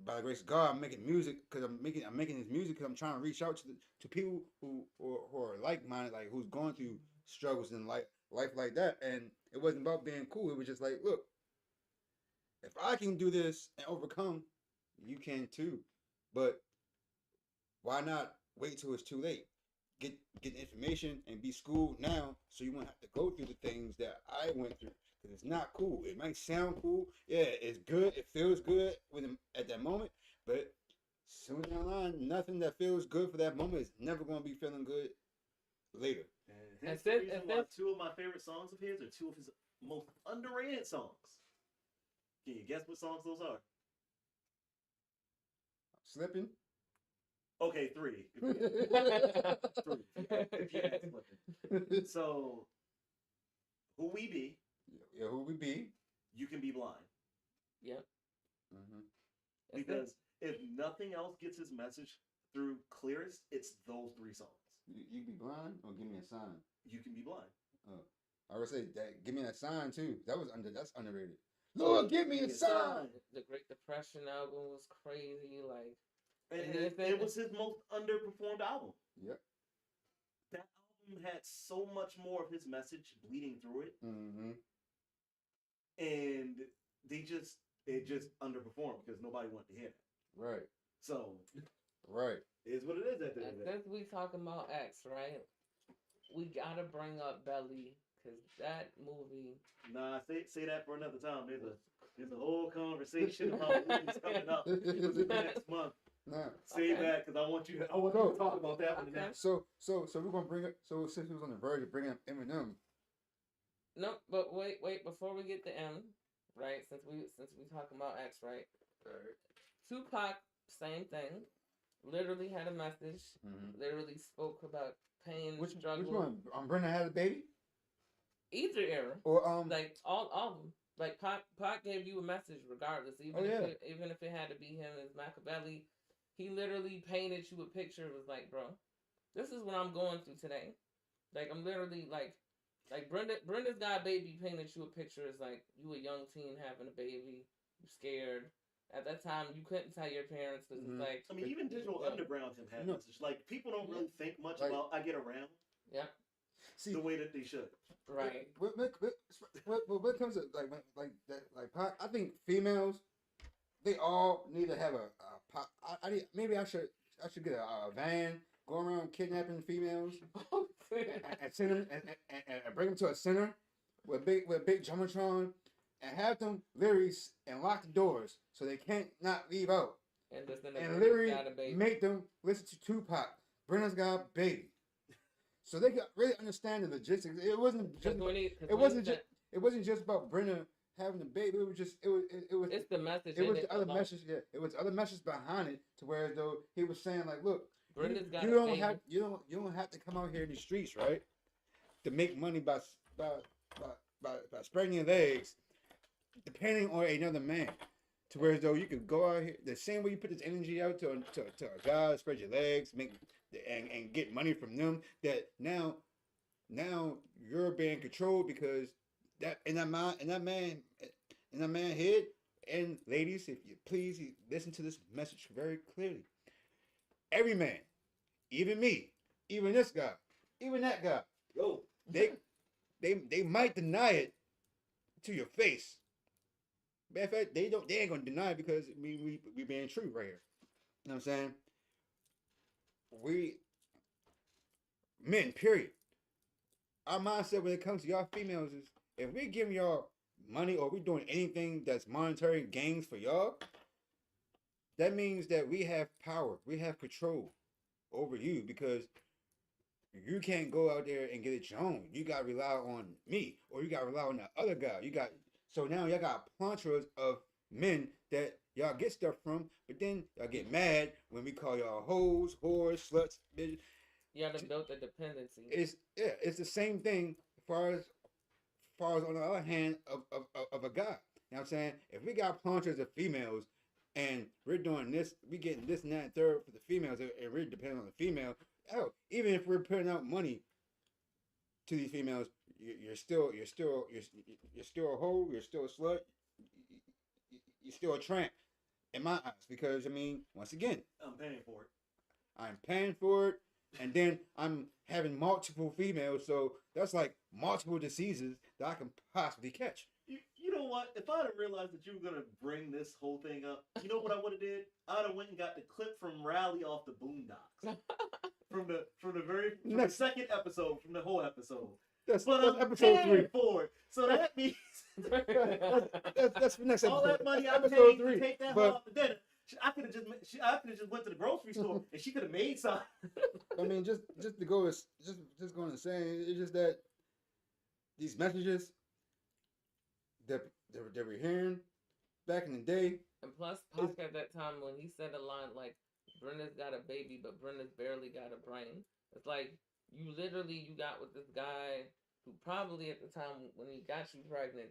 by the grace of God, I'm making music because I'm making this music because I'm trying to reach out to people who are like minded, like who's going through struggles in life like that. And it wasn't about being cool. It was just like, look, if I can do this and overcome, you can too. But why not wait till it's too late? Get the information and be schooled now, so you won't have to go through the things that I went through. Because it's not cool. It might sound cool. Yeah, it's good. It feels good at that moment. But soon down the line, nothing that feels good for that moment is never going to be feeling good later. And that's the reason why two of my favorite songs of his are two of his most underrated songs. Can you guess what songs those are? Slipping. Okay, 3. 3. If you add Slipping. So, Who We Be. Yeah, Who We Be. You Can Be Blind. Yep. Because if nothing else gets his message through clearest, it's those 3 songs. You Can Be Blind or Give Me a Sign. You Can Be Blind. I would say that. Give Me That Sign too. That's underrated. Lord, give me a sign. The Great Depression album was crazy. Like, and it was his most underperformed album. Yep. That album had so much more of his message bleeding through it. And it just underperformed because nobody wanted to hear it. Right. So, right. It is what it is at the end of the day. Since we talking about X, right? We gotta bring up Belly. Cause that movie. Nah, say that for another time. There's a whole conversation about movies coming up next month. Nah. Save that because I want you to talk about that one next. So we're gonna bring it. So since we was on the verge of bringing up Eminem. No, but wait. Before we get to M, right? Since we talking about X, right? Tupac, same thing. Literally had a message. Literally spoke about pain, struggle. Which one? Brenna Had a Baby. Either era, or like all of them, like Pac gave you a message regardless, even if it had to be him as Machiavelli. He literally painted you a picture. Was like, bro, this is what I'm going through today. Like I'm literally like Brenda's got a baby painted you a picture. Is like you a young teen having a baby, you scared. At that time, you couldn't tell your parents because it's like. I mean, even Digital Underground had message. Like people don't really think much about I Get Around. Yeah. See, the way that they should. Right. What comes to like Pac, I think females, they all need to have maybe I should get a van, go around kidnapping females, and send them and bring them to a center with a big jumbotron, and have them literally and lock the doors so they can't not leave out, and literally make them listen to Tupac. Brenna's Got a Baby. So they could really understand the logistics. It wasn't just about Brenna having a baby. It was just it was It's the message. it was in the other alone. message. Yeah, it was other message behind it to where as though he was saying like, look, Brenda's got you a don't baby. have you don't have to come out here in the streets, right, to make money by spreading your legs, depending on another man. To where as though you could go out here the same way you put this energy out to a guy, spread your legs, make and get money from them. That now you're being controlled because that in that man head. And ladies, if you please listen to this message very clearly. Every man, even me, even this guy, even that guy, Yo, they might deny it to your face. Matter of fact, they ain't gonna deny it because we being true right here. You know what I'm saying? We men, period. Our mindset when it comes to y'all females is if we giving y'all money or we doing anything that's monetary gains for y'all, that means that we have power, we have control over you because you can't go out there and get it your own. You gotta rely on me or you gotta rely on that other guy. So now y'all got plantras of men that y'all get stuff from, but then y'all get mad when we call y'all hoes, whores, sluts, bitches. You done built a dependency. It's the same thing as far as on the other hand of a guy. You know what I'm saying? If we got plantras of females and we're doing this, we getting this and that and third for the females, and we're depending on the female. Oh, even if we're putting out money to these females, you're still a hoe, you're still a slut, you're still a tramp in my eyes. Because I mean, once again, I'm paying for it. I'm paying for it, and then I'm having multiple females, so that's like multiple diseases that I can possibly catch. You know what? If I'd have realized that you were gonna bring this whole thing up, you know what I would have did? I'd have went and got the clip from Rally off the Boondocks from the second episode, from the whole episode. That's I'm episode 3 for it, so that means that's the next episode. all that money I episode paid 3. to take that But hoe out to dinner. I could have just went to the grocery store and she could have made some. I mean, just to go just going to say, it's just that these messages that we're hearing back in the day. And plus, Pac at that time when he said a line like, "Brenda's got a baby, but Brenda's barely got a brain." It's like you got with this guy who probably at the time when he got you pregnant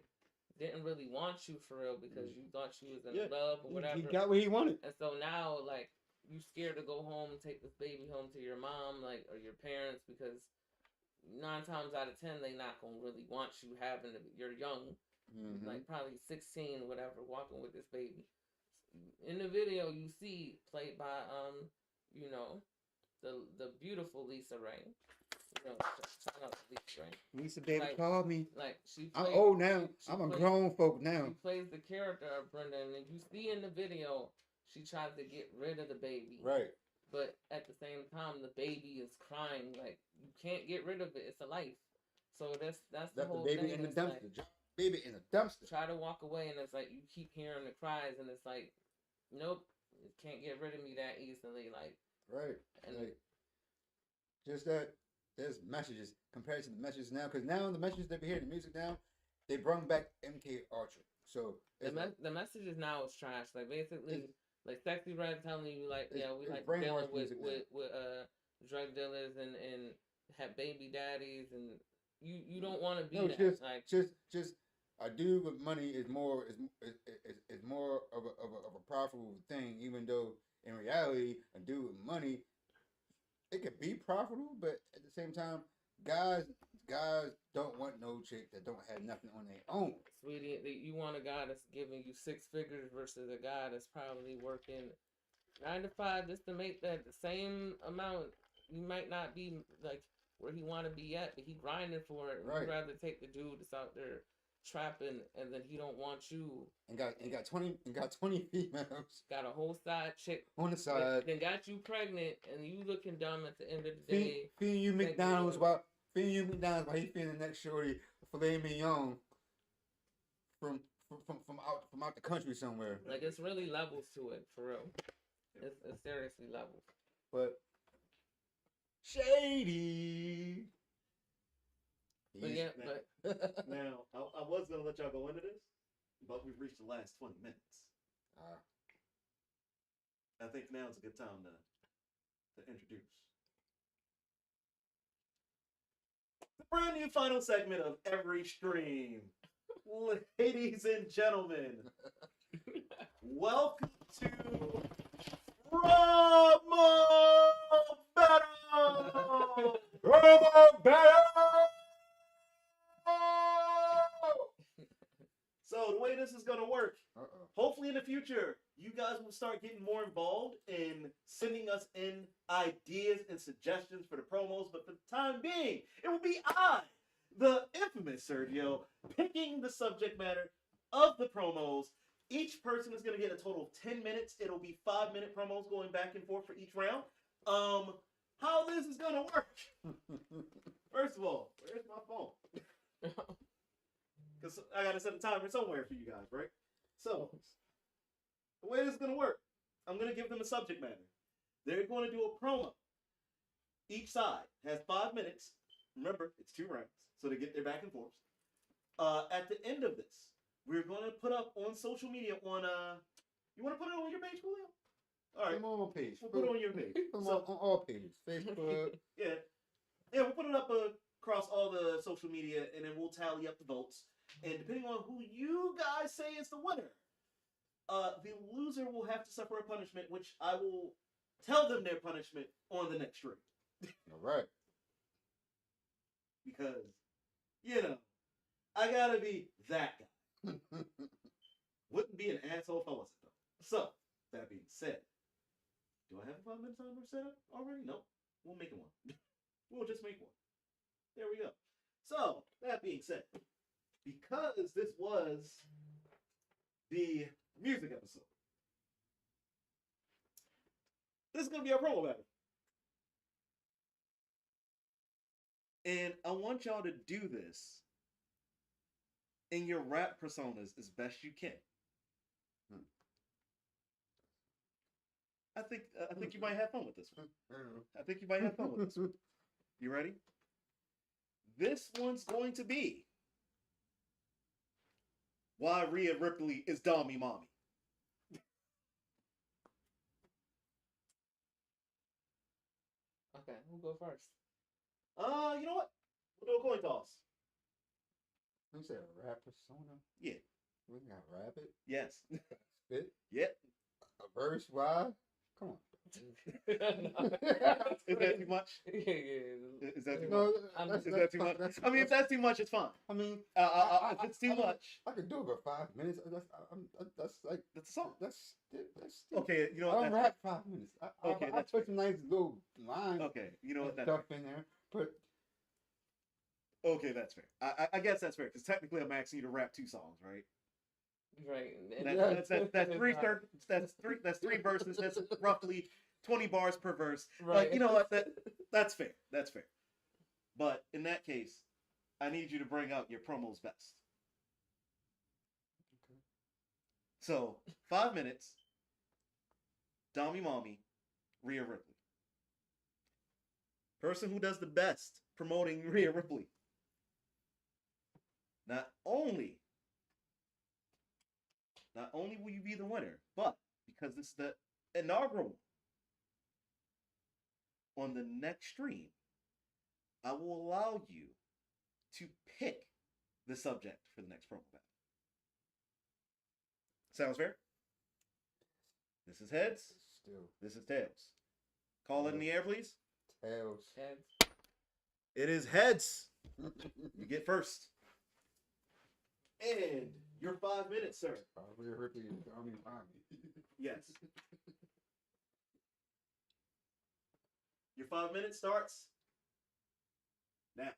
didn't really want you for real because you thought she was in love or whatever. He got what he wanted. And so now, like, you scared to go home and take this baby home to your mom, like, or your parents, because 9 times out of 10 they not gonna really want you having you're young, like probably 16 or whatever, walking with this baby. In the video, you see played by the beautiful Lisa Ray. Shout out to Lisa Ray. Lisa, baby, call me. Like I'm old now. I'm a grown folk now. She plays the character of Brenda, and you see in the video she tries to get rid of the baby. Right. But at the same time, the baby is crying. Like you can't get rid of it. It's a life. So that's the whole baby thing. in the dumpster. Like, baby in a dumpster. Try to walk away, and it's like you keep hearing the cries, and it's like, nope, you can't get rid of me that easily. Like right. And like, just that. There's messages compared to the messages now, because now the messages that we hear in the music now, they brought back MK Ultra. So the messages now is trash. Like basically, like Sexy Red telling you like, we like dealing with drug dealers and have baby daddies, and you don't want to be that. Just a dude with money is more of a profitable thing, even though in reality a dude with money, it could be profitable, but at the same time, guys don't want no chick that don't have nothing on their own. Sweetie, you want a guy that's giving you 6 figures versus a guy that's probably working 9 to 5 just to make that the same amount. You might not be like where he want to be yet, but he grinding for it. Right. You'd rather take the dude that's out there trapping, and then he don't want you. And got 20 females. Got a whole side chick on the side. Then got you pregnant, and you looking dumb at the end of the day. Feeding you McDonald's while he feeding the next shorty filet mignon from out the country somewhere. Like it's really levels to it, for real. It's seriously levels. But shady. But yeah, now I was gonna let y'all go into this, but we've reached the last 20 minutes. I think now is a good time to introduce the brand new final segment of every stream. Ladies and gentlemen, welcome to Promo Battle! Promo battle! So the way this is going to work, Uh-oh. hopefully in the future, you guys will start getting more involved in sending us in ideas and suggestions for the promos. But for the time being, it will be I, the infamous Sergio, picking the subject matter of the promos. Each person is going to get a total of 10 minutes. It'll be 5-minute promos going back and forth for each round. How this is going to work? First of all, where's my phone? Because I got to set a timer somewhere for you guys, right? So, the way this is going to work, I'm going to give them a subject matter. They're going to do a promo. Each side has 5 minutes. Remember, it's 2 rounds, so they get their back and forth. At the end of this, we're going to put up on social media on, you want to put it on your page, Colie? All right. Come on page. We'll put it on your page. Come So, on all pages. Facebook. yeah, we'll put it up across all the social media, and then we'll tally up the votes. And depending on who you guys say is the winner, the loser will have to suffer a punishment, which I will tell them their punishment on the next stream. All right. Because, I gotta be that guy. Wouldn't be an asshole if I wasn't, though. So, that being said, do I have a 5-minute timer set up already? Nope. We'll make it one. We'll just make one. There we go. So, that being said, because this was the music episode, this is going to be our promo battle. And I want y'all to do this in your rap personas as best you can. I think you might have fun with this one. I think you might have fun with this one. You ready? This one's going to be why Rhea Ripley is Dommy Mommy. Okay, who'll go first? You know what? We'll do a coin toss. You said a rap persona? Yeah. We got rabbit? Yes. Spit? Yep. A verse? Why? Come on. Is that too much? Yeah. Is that too No, much? Is that too much? I mean, if that's too much, it's fine. I mean, If it's too much, I could do it for 5 minutes. That's like that's a song. that's Okay, you know I what? don't rap 5 minutes. Okay, I that's put some nice little lines Okay, you know what? and That's stuff fair. in there. But Okay, that's fair. I guess that's fair because technically I'm asking you to rap 2 songs, right? Right. That's three verses. That's roughly 20 bars per verse. Right. Like, you know what? That's fair. That's fair. But in that case, I need you to bring out your promo's best. Okay. So 5 minutes. Dommy Mommy, Rhea Ripley. Person who does the best promoting Rhea Ripley. Not only will you be the winner, but because this is the inaugural one, on the next stream, I will allow you to pick the subject for the next promo battle. Sounds fair? This is heads. still This is tails. Call it in the air, please. tails. Heads. It is heads. You get first. And your 5 minutes, sir. Rhea Ripley is Dommy Mommy. Yes. Your 5 minutes starts now.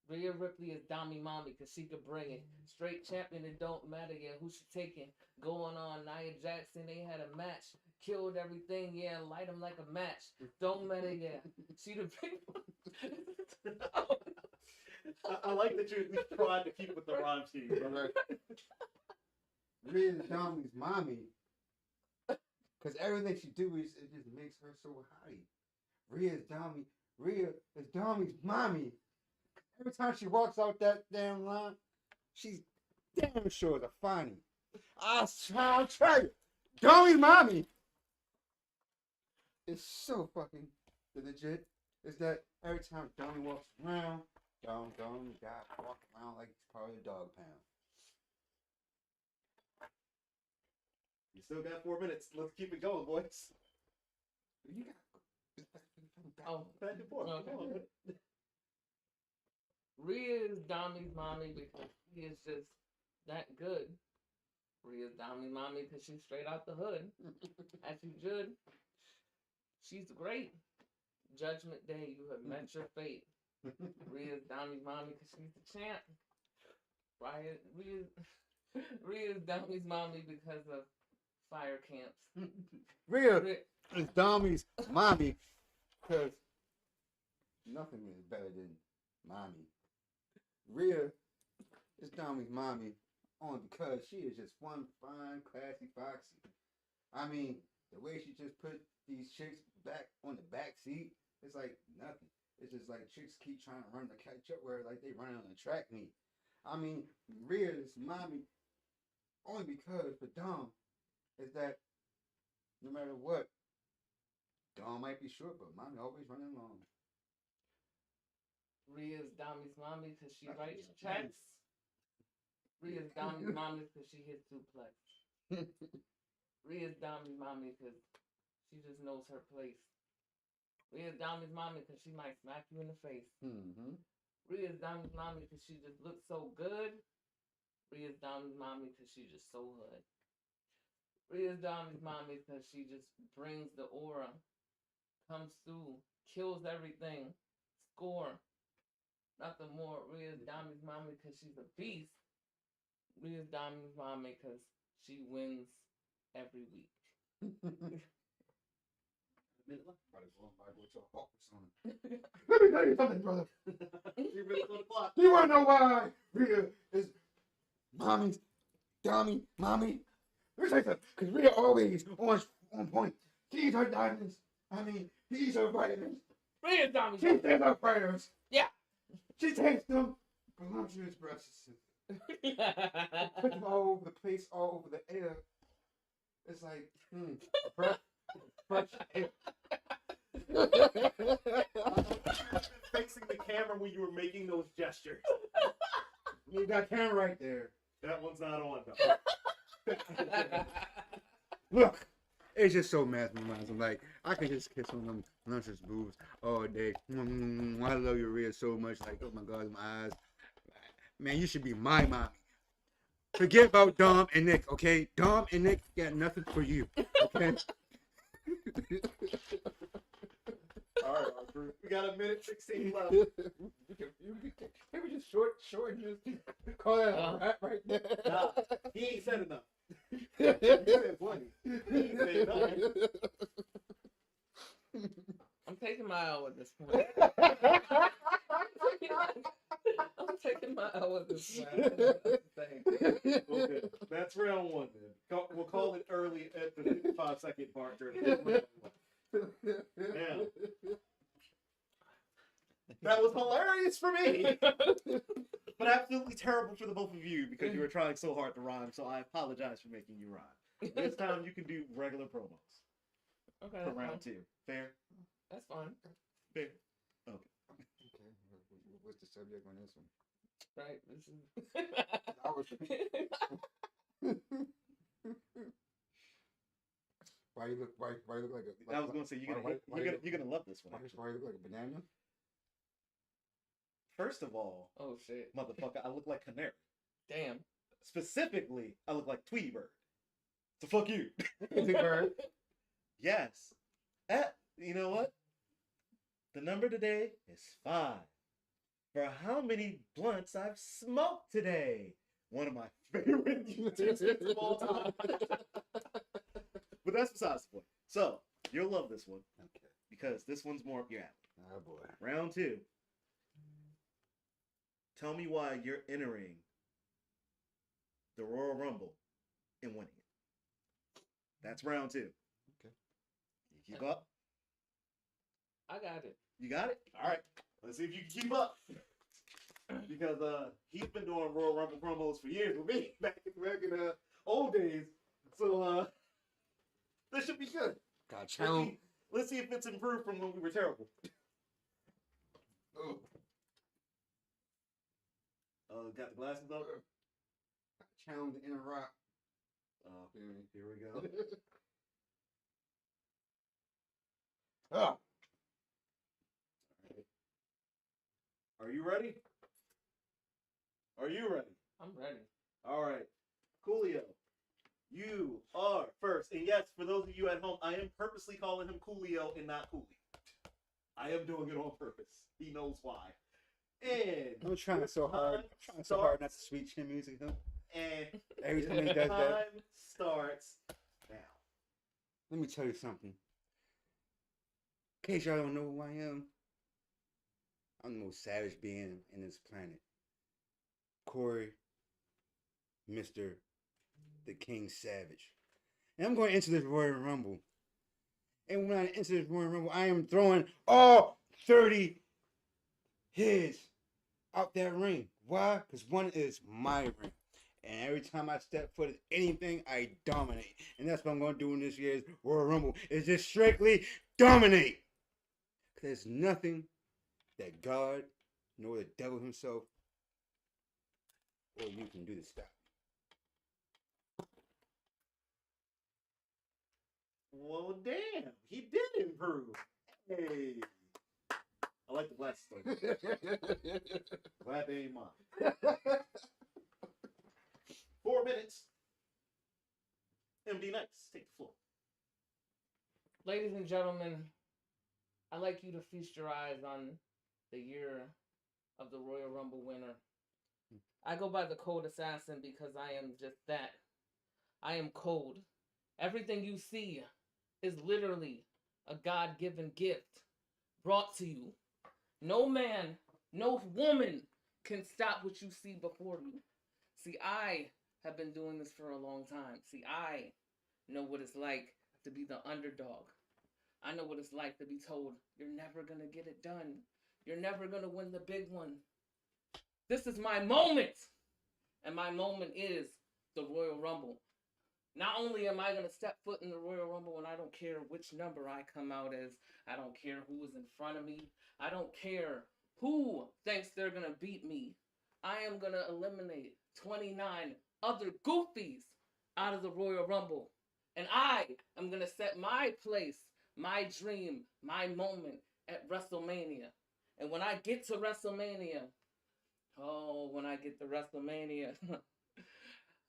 Rhea Ripley is Dommy Mommy because she could bring it. Straight champion, it don't matter, yeah, who she taking. Going on, Nia Jackson, they had a match. Killed everything, yeah, light them like a match. Don't matter, yeah. She the big one. I like that you tried to keep with the rhyme scheme. Right. Rhea's Dommy's mommy. Because everything she do is it just makes her so haughty. Rhea is Dommy's mommy. Every time she walks out that damn line, she's damn sure is a funny. I'll try you. Dummy mommy. It's so fucking legit. Is that every time Dummy walks around, Dummy got walk around like it's part of the dog pound. You still got 4 minutes. Let's keep it going, boys. You got Oh, Back and forth. okay. Come on. Rhea is Domi's mommy because she is just that good. Rhea's Domi's mommy because she's straight out the hood, as she should. She's great. Judgment Day, you have met your fate. Rhea's Domi's mommy because she's the champ. Rhea's Domi's mommy because of fire camps. Rhea is Dommy's mommy because nothing is better than mommy. Rhea is Dommy's mommy only because she is just one fine, classy foxy. I mean, the way she just put these chicks back on the back seat, it's like nothing. It's just like chicks keep trying to run the catch up where like they running on a track meet. I mean, Rhea's mommy only because for Dom is that no matter what, Dom might be short, but mommy always running long. Rhea's Domi's mommy because she writes checks. Rhea's Domi's mommy because she hits suplex. Rhea's Domi's mommy because she just knows her place. Rhea's Domi's mommy because she might smack you in the face. Mm-hmm. Rhea's Domi's mommy because she just looks so good. Rhea's Domi's mommy because she's just so hood. Rhea's Domi's mommy because she just brings the aura, comes through, kills everything, score. Nothing more. Rhea's Domi's mommy because she's a beast. Rhea's Domi's mommy because she wins every week. Let me tell you something, brother. 3 minutes on the clock. You wanna know why Rhea is mommy's Dommy mommy? Let me tell you something, because Rhea always on point. She eats her diamonds. I mean, she eats her vitamins. Rhea's Domi's She says her prayers. Yeah. She takes them voluptuous breasts. Put them all over the place, all over the air. It's like, fresh air. Facing the camera when you were making those gestures. You got camera right there. That one's not on though. Look, it's just so mesmerizing. Like, I can just kiss on them luscious boobs all day. I love your Rhea so much. Like, oh my God, my eyes. Man, you should be my mommy. Forget about Dom and Nick, okay? Dom and Nick got nothing for you, okay? All right, Arthur. We got a minute 16 left. Can we just short and just call that a wrap right there? Nah, he ain't said enough. You said plenty. He ain't said nothing. I'm taking my L at this point. I'm taking my L at this point. Okay, that's round one then. We'll call it early at the 55-second mark. Now, that was hilarious for me, but absolutely terrible for the both of you because you were trying so hard to rhyme. So I apologize for making you rhyme. This time you can do regular promos Okay. for That's round fine. 2. Fair? That's fine. Fair. Okay. Okay, what's the subject on this one? Right. This is. I was... Why you look like a... I was gonna say you're gonna love this one. Why you look like a banana? First of all, Oh shit! motherfucker, I look like Canary. Damn. Specifically, I look like Tweety Bird. So fuck you. Tweety Bird. Yes. You know what? The number today is 5. For how many blunts I've smoked today. One of my favorite YouTube skits of all time. But that's besides the point. So, you'll love this one. Okay. Because this one's more up your alley. Oh boy. Round 2. Tell me why you're entering the Royal Rumble and winning it. That's round 2. Okay. You keep up? I got it. You got it? All right. Let's see if you can keep up. because he's been doing Royal Rumble promos for years with me back in the old days. So this should be good. Got challenge. Let's see if it's improved from when we were terrible. Oh. Got the glasses on? Challenge the inner rock. Here we go. Oh. Are you ready? Are you ready? I'm ready. All right. Coolio, you are first. And yes, for those of you at home, I am purposely calling him Coolio and not Coolie. I am doing it on purpose. He knows why. And I'm trying so hard. I'm trying so hard not to sweet chin music him. And Every time he does that. time starts now. Let me tell you something. In case y'all don't know who I am, I'm the most savage being in this planet. Corey, Mr. the King Savage. And I'm going to enter this Royal Rumble. And when I enter this Royal Rumble, I am throwing all 30 his out that ring. Why? Because one is my ring. And every time I step foot in anything, I dominate. And that's what I'm going to do in this year's Royal Rumble. Is just strictly dominate. Because there's nothing that God, nor the devil himself, or you can do to stop. Well, damn. He did improve. Hey. I like the glasses though. Glad they ain't mine. 4 minutes. MD Nice, take the floor. Ladies and gentlemen, I'd like you to feast your eyes on the year of the Royal Rumble winner. I go by the Cold Assassin because I am just that. I am cold. Everything you see is literally a God-given gift brought to you. No man, no woman can stop what you see before you. See, I have been doing this for a long time. See, I know what it's like to be the underdog. I know what it's like to be told, you're never going to get it done. You're never going to win the big one. This is my moment. And my moment is the Royal Rumble. Not only am I going to step foot in the Royal Rumble and I don't care which number I come out as, I don't care who is in front of me, I don't care who thinks they're going to beat me. I am going to eliminate 29 other goofies out of the Royal Rumble. And I am going to set my place, my dream, my moment at WrestleMania. And when I get to WrestleMania, when I get to WrestleMania,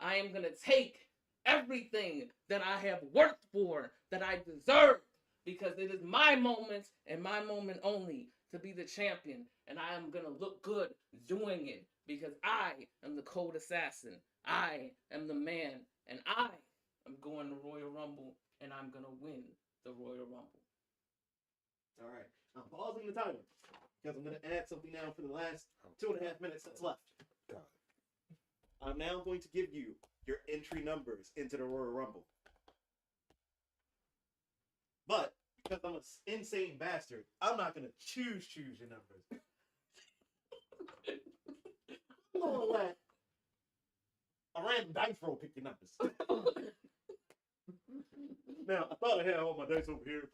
I am going to take everything that I have worked for, that I deserve, because it is my moment and my moment only to be the champion. And I am going to look good doing it because I am the Cold Assassin. I am the man. And I am going to Royal Rumble and I'm going to win the Royal Rumble. All right. I'm pausing the timer because I'm going to add something now for the last 2.5 minutes that's left. I'm now going to give you your entry numbers into the Royal Rumble. But because I'm an insane bastard, I'm not going to choose your numbers. I'm going to let a random dice roll pick your numbers. Now, I thought I had all my dice over here.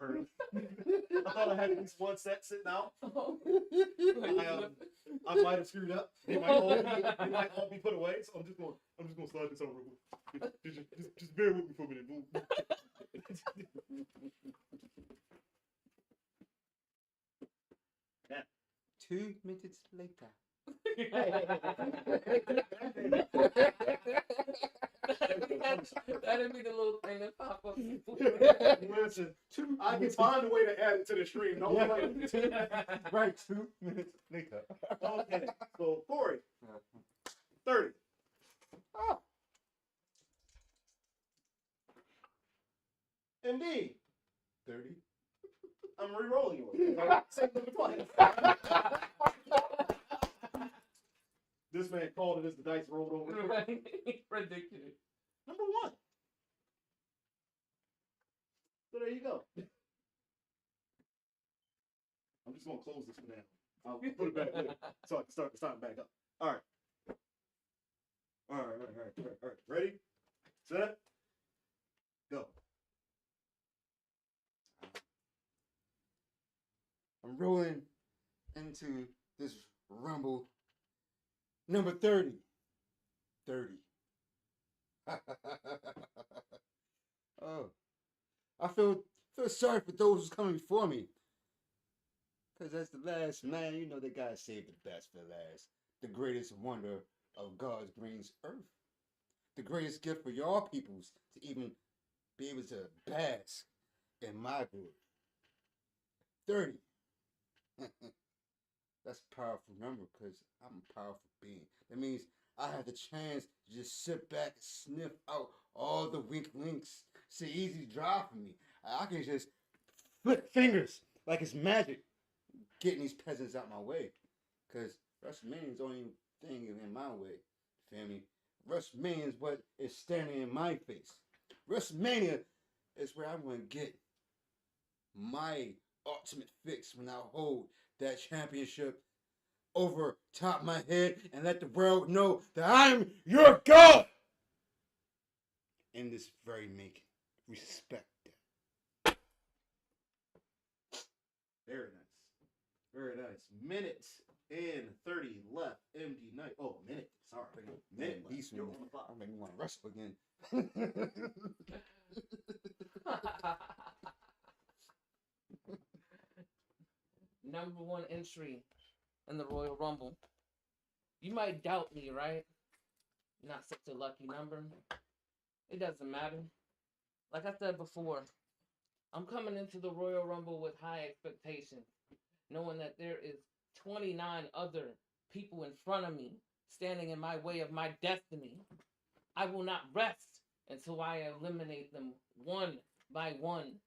I thought I had at least one set sitting out. I might have screwed up. They might all be put away. So I'm just gonna slide this over. Just bear with me for a minute. Move. Yeah. 2 minutes later. That'd be the little thing that pop up. Listen, I can find a way to add it to the stream. No way. Right, 2 minutes later. Okay, so Corey, 30. Oh. MD, 30. I'm re-rolling yours. Same number twice. This man called it as the dice rolled over. Ridiculous. Number 1. So there you go. I'm just gonna close this for now. I'll put it back later so I can start the time back up. All right. All right. Ready, set, go. I'm rolling into this Rumble number 30. 30. Oh, I feel sorry for those who's coming before me. Because as the last man, you know they gotta save the best for last. The greatest wonder of God's green earth. The greatest gift for y'all peoples to even be able to bask in my glory. 30. That's a powerful number because I'm a powerful being. That means I have the chance to just sit back and sniff out all the weak links. It's an easy job for me. I can just flick fingers like it's magic, getting these peasants out my way. Because WrestleMania is the only thing in my way. Feel me? WrestleMania is what is standing in my face. WrestleMania is where I'm going to get my ultimate fix when I hold that championship over top my head and let the world know that I'm your God. In this very making. Respect that. Very nice. Very nice. Minute and 30 left. MD Nice. Oh, minute. Sorry. Minute left. You're on the clock. I'll make me want to wrestle again. Number one entry in the Royal Rumble. You might doubt me, right? Not such a lucky number. It doesn't matter. Like I said before, I'm coming into the Royal Rumble with high expectations, knowing that there is 29 other people in front of me standing in my way of my destiny. I will not rest until I eliminate them one by one.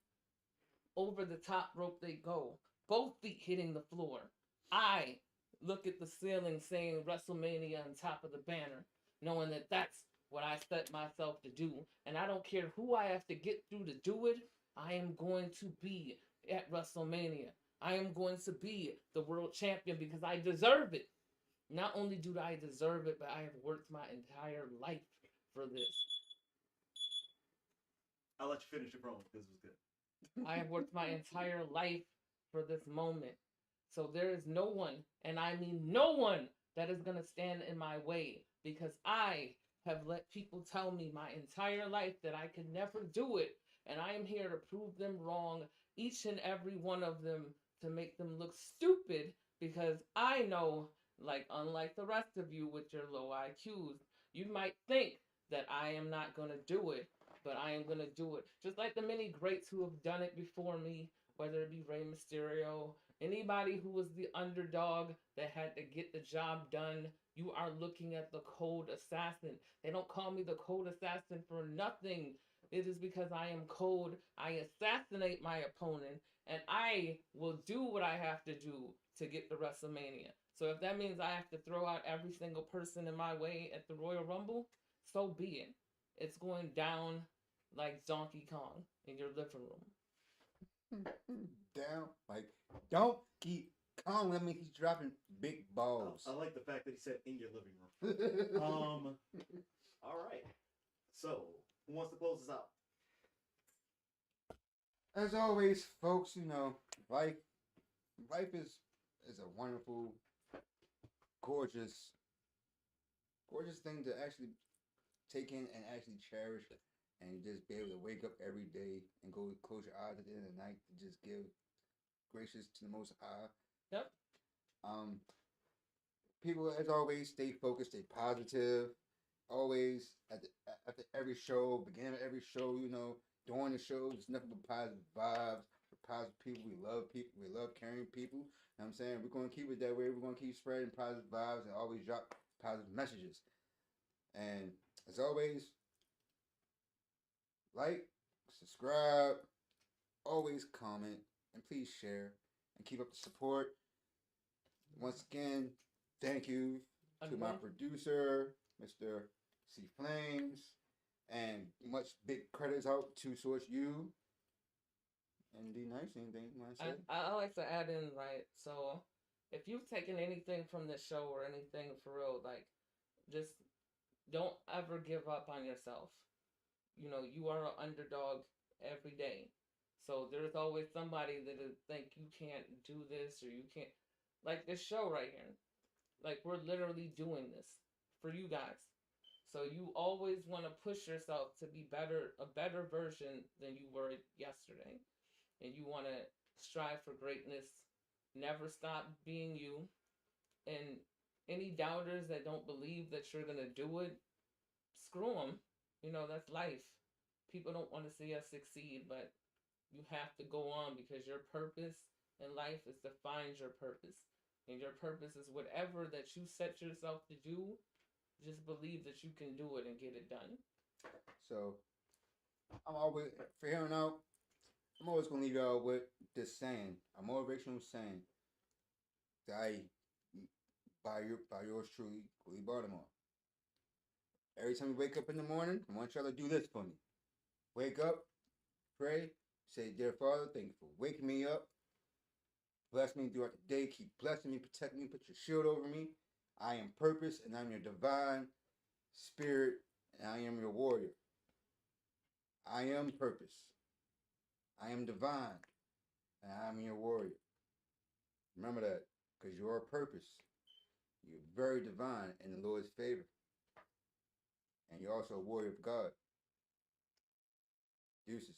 Over the top rope they go, both feet hitting the floor. I look at the ceiling saying WrestleMania on top of the banner, knowing that that's what I set myself to do. And I don't care who I have to get through to do it. I am going to be at WrestleMania. I am going to be the world champion because I deserve it. Not only do I deserve it, but I have worked my entire life for this. I'll let you finish your promo because it was good. I have worked my entire life for this moment. So there is no one, and I mean no one, that is going to stand in my way because I have let people tell me my entire life that I could never do it. And I am here to prove them wrong, each and every one of them, to make them look stupid because I know, like, unlike the rest of you with your low IQs, you might think that I am not going to do it, but I am going to do it. Just like the many greats who have done it before me, whether it be Rey Mysterio, anybody who was the underdog that had to get the job done. You are looking at the cold assassin. They don't call me the cold assassin for nothing. It is because I am cold. I assassinate my opponent, and I will do what I have to do to get to WrestleMania. So if that means I have to throw out every single person in my way at the Royal Rumble, so be it. It's going down like Donkey Kong in your living room. Down like Donkey Kong. That means he's dropping big balls. I like the fact that he said in your living room. All right. So, who wants to close this out? As always, folks, you know, life is a wonderful, gorgeous thing to actually take in and actually cherish and just be able to wake up every day and go close your eyes at the end of the night to just give gracious to the Most High. Yep. People, as always, stay focused, stay positive. Always after every show, beginning of every show, you know, during the show, it's nothing but positive vibes. Positive people. We love people. We love caring people. You know what I'm saying? We're going to keep it that way. We're going to keep spreading positive vibes and always drop positive messages. And as always, like, subscribe, always comment, and please share and keep up the support. Once again, thank you to my producer, Mr. C Flames, and much big credits out to Source U. MD Nice, anything you want to say? I like to add in, right? So if you've taken anything from this show or anything for real, like, just don't ever give up on yourself. You know, you are an underdog every day. So there's always somebody that think you can't do this or you can't, like this show right here. Like, we're literally doing this for you guys. So you always want to push yourself to be better, a better version than you were yesterday. And you want to strive for greatness. Never stop being you. And any doubters that don't believe that you're going to do it, screw them. You know, that's life. People don't want to see us succeed, but you have to go on because your purpose in life is to find your purpose. And your purpose is whatever that you set yourself to do, just believe that you can do it and get it done. So I'm always, for here on out, I'm always gonna leave y'all with this saying, a motivational saying that by yours truly, Colie Baltimore. Every time you wake up in the morning, I want y'all to do this for me. Wake up, pray, say, Dear Father, thank you for waking me up. Bless me throughout the day. Keep blessing me, protect me, put your shield over me. I am purpose, and I'm your divine spirit, and I am your warrior. I am purpose. I am divine, and I am your warrior. Remember that, because you are purpose. You're very divine in the Lord's favor. And you're also a warrior of God. Deuces.